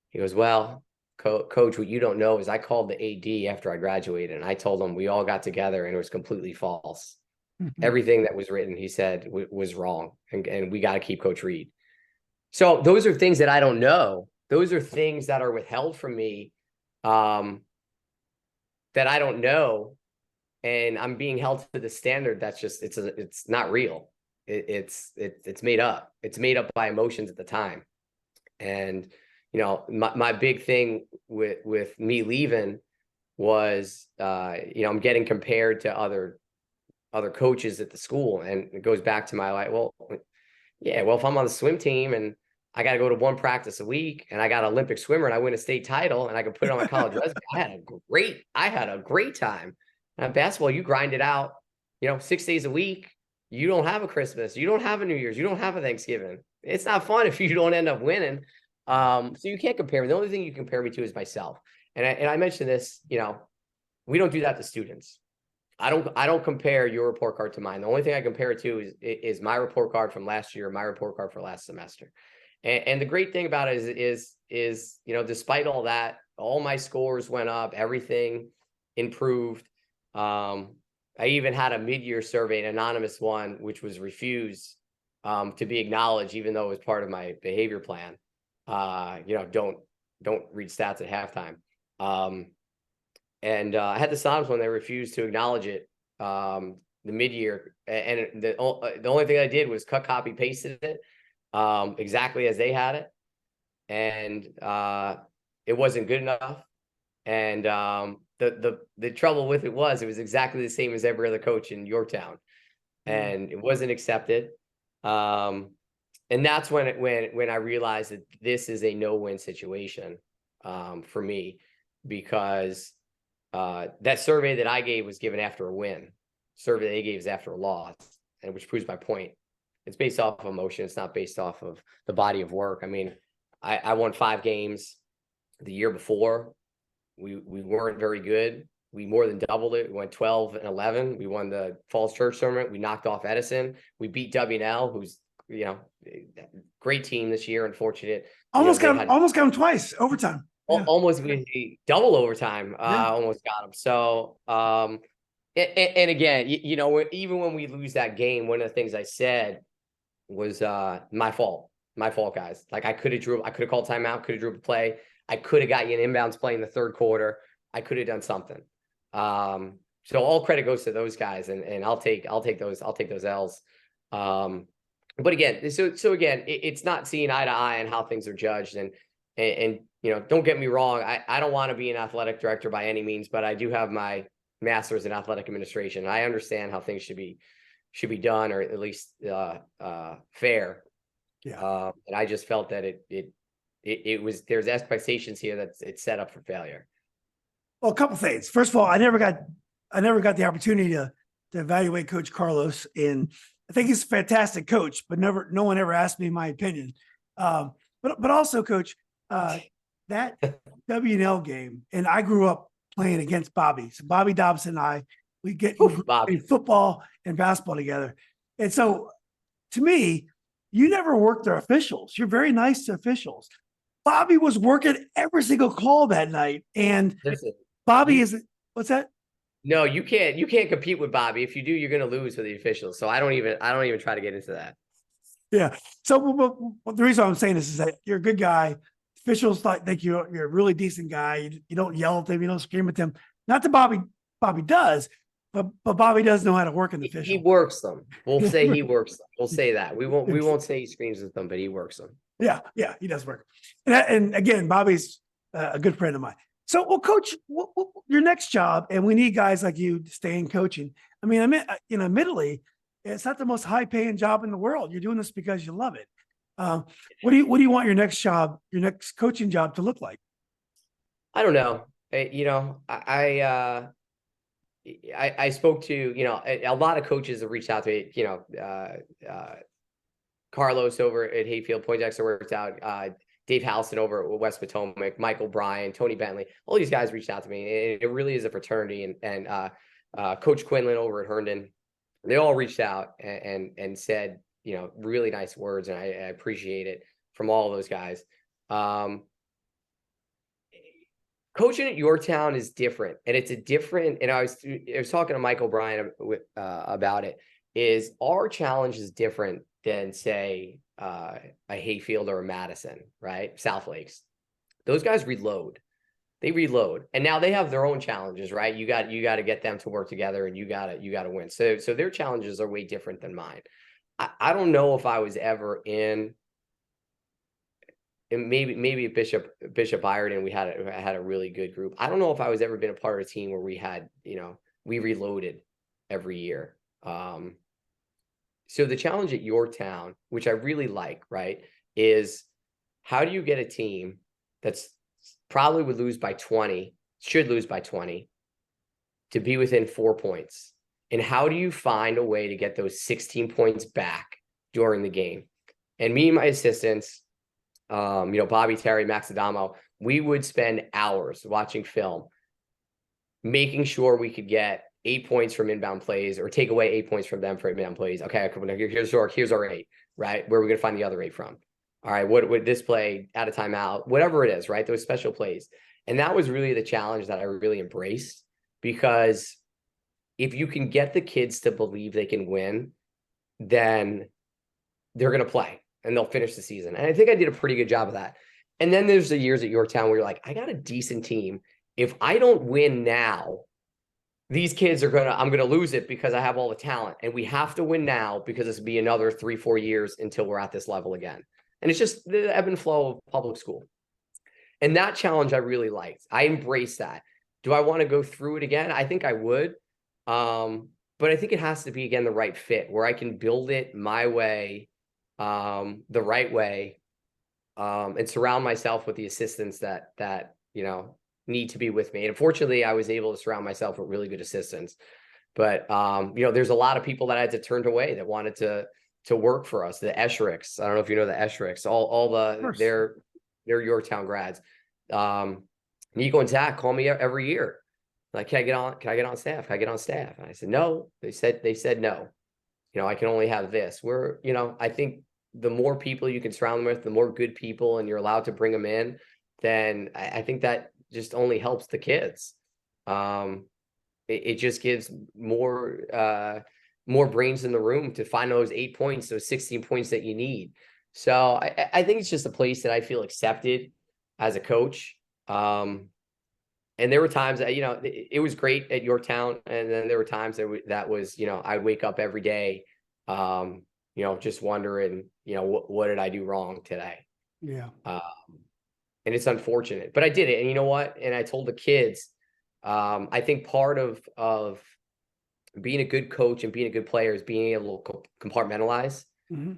Speaker 3: He goes, well, Coach, what you don't know is I called the AD after I graduated, and I told him we all got together and it was completely false. Everything that was written, he said, was wrong. And we got to keep Coach Reed. So those are things that I don't know. Those are things that are withheld from me that I don't know. And I'm being held to the standard that's just, it's not real. It's made up. It's made up by emotions at the time. And, my big thing with me leaving was, I'm getting compared to other coaches at the school. And it goes back to my life. Well, if I'm on the swim team and I got to go to one practice a week and I got an Olympic swimmer and I win a state title and I can put it on my college resume, I had a great time. Basketball, you grind it out, 6 days a week. You don't have a Christmas. You don't have a New Year's. You don't have a Thanksgiving. It's not fun if you don't end up winning. So you can't compare me. The only thing you compare me to is myself. And I mentioned this, we don't do that to students. I don't compare your report card to mine. The only thing I compare it to is my report card from last year, my report card for last semester. And the great thing about it is, despite all that, all my scores went up, everything improved. I even had a mid-year survey, an anonymous one, which was refused to be acknowledged, even though it was part of my behavior plan. Don't read stats at halftime. And I had this anonymous one, they refused to acknowledge it, the mid-year. And the only thing I did was copy, pasted it exactly as they had it. And it wasn't good enough. And the trouble with it was exactly the same as every other coach in Yorktown, and it wasn't accepted. And that's when I realized that this is a no-win situation for me, because that survey that I gave was given after a win. Survey they gave is after a loss, and which proves my point. It's based off of emotion. It's not based off of the body of work. I mean, I won 5 games the year before. We weren't very good. We more than doubled it. We went 12-11. We won the Falls Church tournament. We knocked off Edison. We beat W&L, who's great team this year. Unfortunate.
Speaker 2: Almost got him twice, overtime. Yeah.
Speaker 3: Almost we double overtime. Almost got him. So and again, even when we lose that game, one of the things I said was my fault. My fault, guys. Like I could have called timeout, could have drew a play. I could have got you an inbounds play in the third quarter. I could have done something. So all credit goes to those guys, and I'll take those L's. But again, so again, it's not seeing eye to eye on how things are judged, and don't get me wrong. I don't want to be an athletic director by any means, but I do have my master's in athletic administration. I understand how things should be done, or at least fair. Yeah. And I just felt that there's expectations here that it's set up for failure.
Speaker 2: Well, a couple things. First of all, I never got the opportunity to evaluate Coach Carlos, and I think he's a fantastic coach, but no one ever asked me my opinion. But also, Coach, that W&L game, and I grew up playing against Bobby. So Bobby Dobson and we played football and basketball together. And so to me, you never worked their officials. You're very nice to officials. Bobby was working every single call that night. And Bobby what's that?
Speaker 3: No, you can't compete with Bobby. If you do, you're going to lose with the officials. So I don't even try to get into that.
Speaker 2: Yeah. So the reason I'm saying this is that you're a good guy. Officials think you're a really decent guy. You don't yell at them. You don't scream at them. Not that Bobby does, but Bobby does know how to work in the official.
Speaker 3: He works them. We'll say he works them. We'll say that. We won't say he screams at them, but he works them.
Speaker 2: Yeah, he does work. And again, Bobby's a good friend of mine. So, well, coach, your next job, and we need guys like you to stay in coaching. I mean, admittedly, it's not the most high paying job in the world. You're doing this because you love it. What do you want your next job, your next coaching job to look like?
Speaker 3: I don't know. I spoke to, a lot of coaches have reached out to me, Carlos over at Hayfield, Poindexter worked out, Dave Halson over at West Potomac, Michael Bryan, Tony Bentley, all these guys reached out to me. And it really is a fraternity. And Coach Quinlan over at Herndon, they all reached out and said, really nice words. And I appreciate it from all of those guys. Coaching at Yorktown is different, and it's a different. And I was talking to Michael Bryan about it. Is our challenge is different than say a Hayfield or a Madison, right? South Lakes. Those guys reload. They reload, and now they have their own challenges, right? You got to get them to work together, and you got to win. So their challenges are way different than mine. I don't know if I was ever in. And maybe Bishop Ireton, we had a really good group. I don't know if I was ever been a part of a team where we had, we reloaded every year. So the challenge at Yorktown, which I really like, right, is how do you get a team that's probably would lose by 20, should lose by 20, to be within 4 points? And how do you find a way to get those 16 points back during the game? And me and my assistants, Bobby, Terry, Max Adamo, we would spend hours watching film, making sure we could get 8 points from inbound plays or take away 8 points from them for inbound plays. Okay, here's our 8, right? Where are we going to find the other 8 from? All right, what would this play out of timeout, whatever it is, right? Those special plays. And that was really the challenge that I really embraced, because if you can get the kids to believe they can win, then they're going to play and they'll finish the season. And I think I did a pretty good job of that. And then there's the years at Yorktown where you're like, I got a decent team. If I don't win now, these kids I'm going to lose it because I have all the talent, and we have to win now because this will be another 3-4 years until we're at this level again. And it's just the ebb and flow of public school. And that challenge I really liked. I embraced that. Do I want to go through it again? I think I would. But I think it has to be, again, the right fit where I can build it my way, the right way, and surround myself with the assistants that need to be with me. And unfortunately, I was able to surround myself with really good assistants. But there's a lot of people that I had to turn away that wanted to work for us. The Eschericks, I don't know if you know the Eschericks, all they're Yorktown grads. Nico and Zach call me every year. Like, can I get on staff? Can I get on staff? And I said, no. They said no. I can only have this. I think the more people you can surround them with, the more good people, and you're allowed to bring them in, then I think that just only helps the kids. It just gives more brains in the room to find those 8 points, those 16 points that you need. So I think it's just a place that I feel accepted as a coach. And there were times that, it was great at Yorktown. And then there were times that was, I'd wake up every day, just wondering, what did I do wrong today?
Speaker 2: Yeah.
Speaker 3: And it's unfortunate, but I did it. And you know what? And I told the kids, I think part of being a good coach and being a good player is being able to compartmentalize,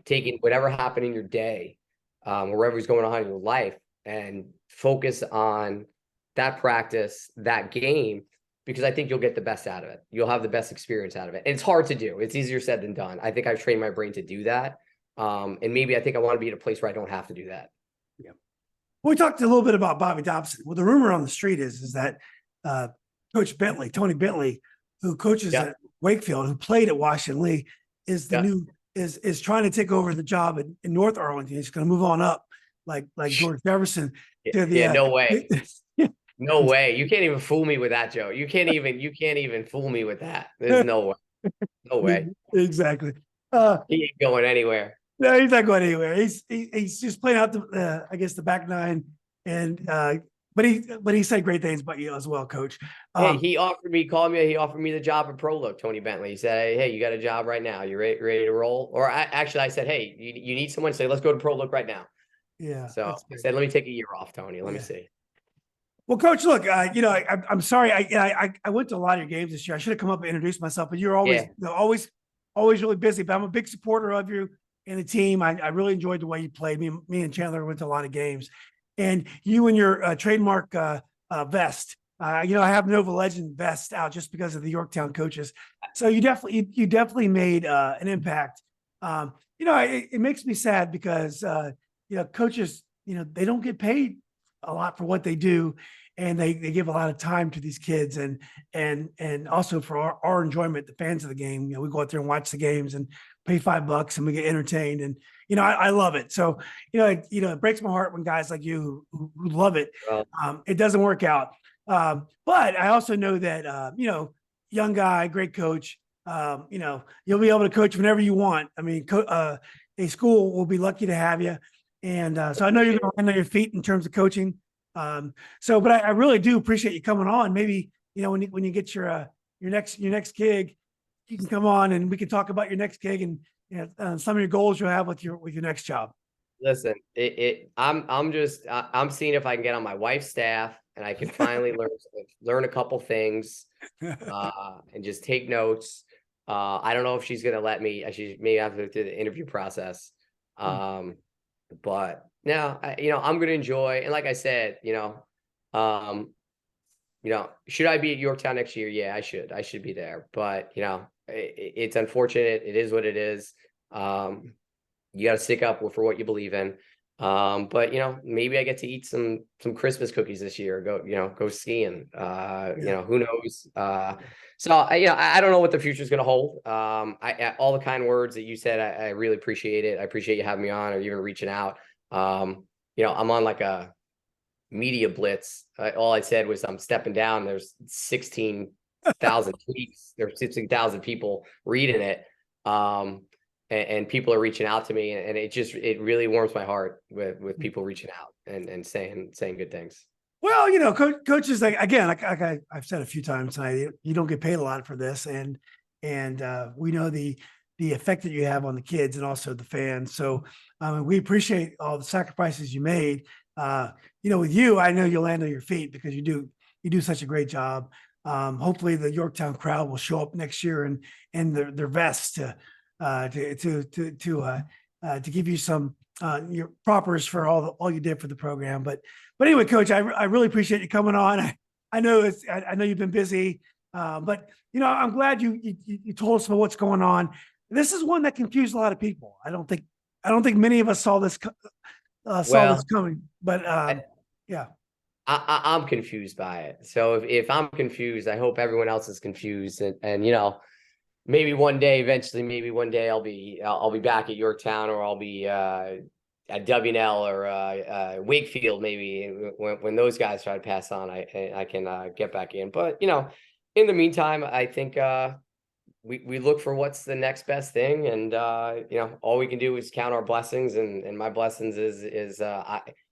Speaker 3: taking whatever happened in your day, or whatever's going on in your life, and focus on that practice, that game, because I think you'll get the best out of it. You'll have the best experience out of it. And it's hard to do. It's easier said than done. I think I've trained my brain to do that. And maybe I think I want to be at a place where I don't have to do that.
Speaker 2: Yeah. We talked a little bit about Bobby Dobson. Well, the rumor on the street is that Coach Bentley, Tony Bentley, who coaches at Wakefield, who played at Washington Lee, is the new is trying to take over the job in North Arlington. He's going to move on up like George Jefferson.
Speaker 3: No way. No way. You can't even fool me with that, Joe. You can't even fool me with that. There's no way. No way.
Speaker 2: Exactly.
Speaker 3: He ain't going anywhere.
Speaker 2: No, he's not going anywhere. He's just playing out the back nine, and but he said great things about you as well, Coach.
Speaker 3: Hey, he offered me the job at Pro Look, Tony Bentley. He said, hey, you got a job right now. You ready to roll? Or I said, hey, you need someone? Say, let's go to Pro Look right now.
Speaker 2: Yeah.
Speaker 3: So I said, let me take a year off, Tony. Let me see.
Speaker 2: Well, Coach, look, I'm sorry. I went to a lot of your games this year. I should have come up and introduced myself, but you're always,
Speaker 3: Yeah.
Speaker 2: always really busy. But I'm a big supporter of you and the team. I really enjoyed the way you played. Me and Chandler went to a lot of games, and you and your trademark vest. I have Nova Legend vest out just because of the Yorktown coaches. So you definitely made an impact. It makes me sad because coaches, they don't get paid a lot for what they do, and they give a lot of time to these kids, and also for our enjoyment, the fans of the game. We go out there and watch the games and pay $5 and we get entertained, and I love it. So it breaks my heart when guys like you who love it,
Speaker 3: Well,
Speaker 2: it doesn't work out. But I also know that young guy, great coach. You'll be able to coach whenever you want. I mean, a school will be lucky to have you. And so I know you're going to land on your feet in terms of coaching. But I really do appreciate you coming on. Maybe, when you get your next gig, you can come on and we can talk about your next gig and some of your goals you'll have with your next job.
Speaker 3: listen, I'm seeing if I can get on my wife's staff and I can finally learn a couple things, and just take notes. I don't know if she's gonna let me. She may have to go through the interview process. But no, I'm gonna enjoy. And like I said, should I be at Yorktown next year? Yeah, I should. I should be there. But it's unfortunate. It is what it is. You got to stick up for what you believe in. But maybe I get to eat some Christmas cookies this year. Go skiing. Who knows? So I don't know what the future is going to hold. All the kind words that you said, I really appreciate it. I appreciate you having me on or even reaching out. I'm on like a media blitz. All I said was I'm stepping down. There's 16,000 tweets. There's 16,000 people reading it. And people are reaching out to me, and it really warms my heart with people reaching out and saying good things.
Speaker 2: Well, coaches, like I've said a few times tonight, you don't get paid a lot for this, and we know the effect that you have on the kids and also the fans. So we appreciate all the sacrifices you made. With you, I know you'll land on your feet because you do such a great job. Hopefully, the Yorktown crowd will show up next year and their vests to give you some your propers for all you did for the program. But anyway, Coach, I really appreciate you coming on. I know I know you've been busy, but I'm glad you told us about what's going on. This is one that confused a lot of people. I don't think many of us saw this coming. But yeah.
Speaker 3: I'm confused by it. So if I'm confused, I hope everyone else is confused. And maybe one day, eventually, maybe one day I'll be back at Yorktown, or I'll be at WNL or Wakefield. Maybe when those guys try to pass on, I can get back in. But in the meantime, I think we look for what's the next best thing, and all we can do is count our blessings. And my blessings is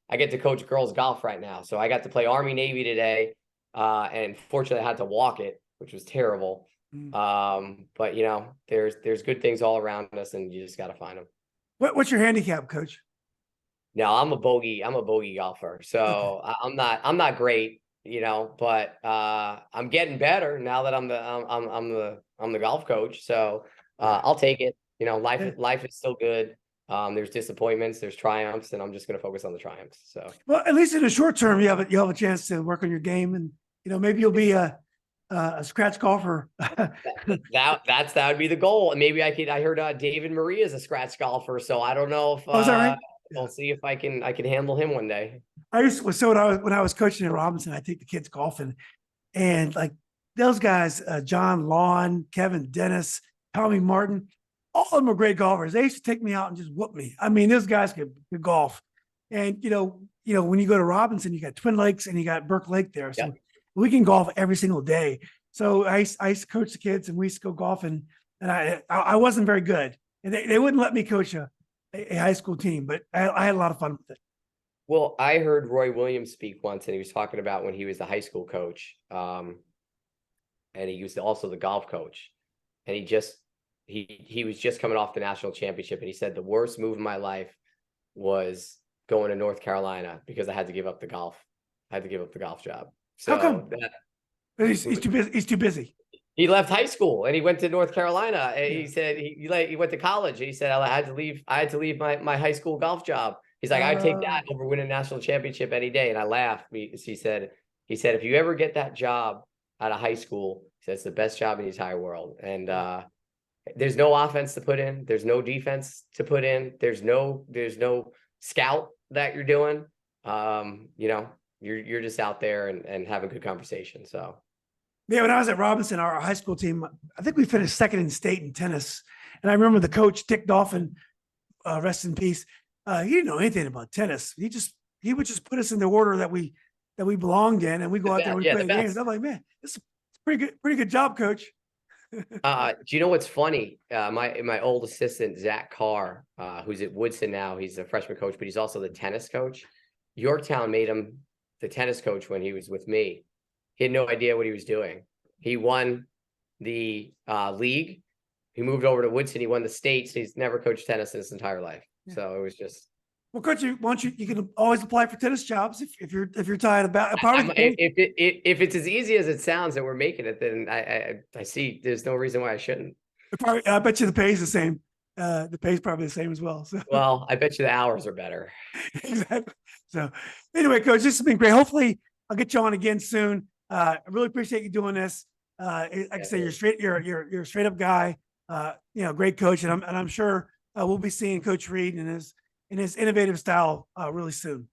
Speaker 3: I get to coach girls golf right now, so I got to play Army Navy today, and fortunately I had to walk it, which was terrible. But there's good things all around us, and you just got to find them.
Speaker 2: What's your handicap, Coach?
Speaker 3: No, I'm a bogey golfer. So okay. I'm not great, but I'm getting better now that I'm the golf coach. So I'll take it. Life is still good. There's disappointments, there's triumphs, and I'm just going to focus on the triumphs. So, well,
Speaker 2: at least in the short term, you have a chance to work on your game, and maybe you'll be a scratch golfer.
Speaker 3: that would be the goal. And maybe I heard David Marie is a scratch golfer, so I don't know if
Speaker 2: is that right?
Speaker 3: I'll see if I can handle him one day.
Speaker 2: When I was coaching at Robinson, I take the kids golfing, and like those guys, John Lawn, Kevin Dennis, Tommy Martin, all of them are great golfers. They used to take me out and just whoop me. I mean, those guys could golf. And when you go to Robinson, you got Twin Lakes and you got Burke Lake there. So we can golf every single day. So I used to coach the kids, and we used to go golfing, and I wasn't very good. And they wouldn't let me coach a high school team, but I had a lot of fun with it.
Speaker 3: Well, I heard Roy Williams speak once, and he was talking about when he was the high school coach, and he was also the golf coach, and he was just coming off the national championship, and he said the worst move of my life was going to North Carolina because I had to give up the golf. I had to give up the golf job.
Speaker 2: How come?
Speaker 3: So
Speaker 2: He's too busy. He's too busy.
Speaker 3: he left high school and he went to North Carolina. And
Speaker 2: Yeah.
Speaker 3: he said he went to college. He said I had to leave. I had to leave my high school golf job. He's like, I'd take that over winning a national championship any day. And I laughed. He said, if you ever get that job out of high school, he said it's the best job in the entire world. And there's no offense to put in. There's no defense to put in. There's no scout that you're doing. You know, you're just out there and having good conversation. So.
Speaker 2: Yeah, when I was at Robinson, our high school team, I think we finished second in state in tennis. And I remember the coach, Dick Dolphin, rest in peace. He didn't know anything about tennis. He would just put us in the order that we belonged in, and we go out there and we play the games. I'm like, man, this is a pretty good job, coach.
Speaker 3: Do you know what's funny? My old assistant, Zach Carr, who's at Woodson now, he's a freshman coach, but he's also the tennis coach. Yorktown made him the tennis coach when he was with me. He had no idea what he was doing. He won the league. He moved over to Woodson. He won the states. He's never coached tennis in his entire life. Yeah. So it was just. Well,
Speaker 2: coach, you can always apply for tennis jobs if you're tired about.
Speaker 3: If it's as easy as it sounds that we're making it, then I see there's no reason why I shouldn't.
Speaker 2: I bet you the pay is the same. The pay is probably the same as well. So.
Speaker 3: Well, I bet you the hours are better.
Speaker 2: Exactly. So anyway, coach, this has been great. Hopefully, I'll get you on again soon. I really appreciate you doing this. Like I say, you're a straight up guy. Great coach, and I'm sure we'll be seeing Coach Reed in his innovative style really soon.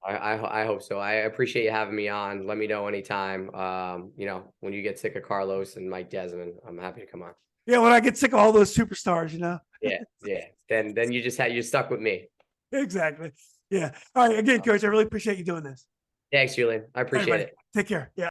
Speaker 3: I hope so. I appreciate you having me on. Let me know anytime. When you get sick of Carlos and Mike Desmond, I'm happy to come on.
Speaker 2: Yeah, when I get sick of all those superstars,
Speaker 3: Yeah. Then you're stuck with me.
Speaker 2: Exactly. Yeah. All right. Again, coach, I really appreciate you doing this.
Speaker 3: Thanks, Julian. I appreciate it.
Speaker 2: Take care. Yeah.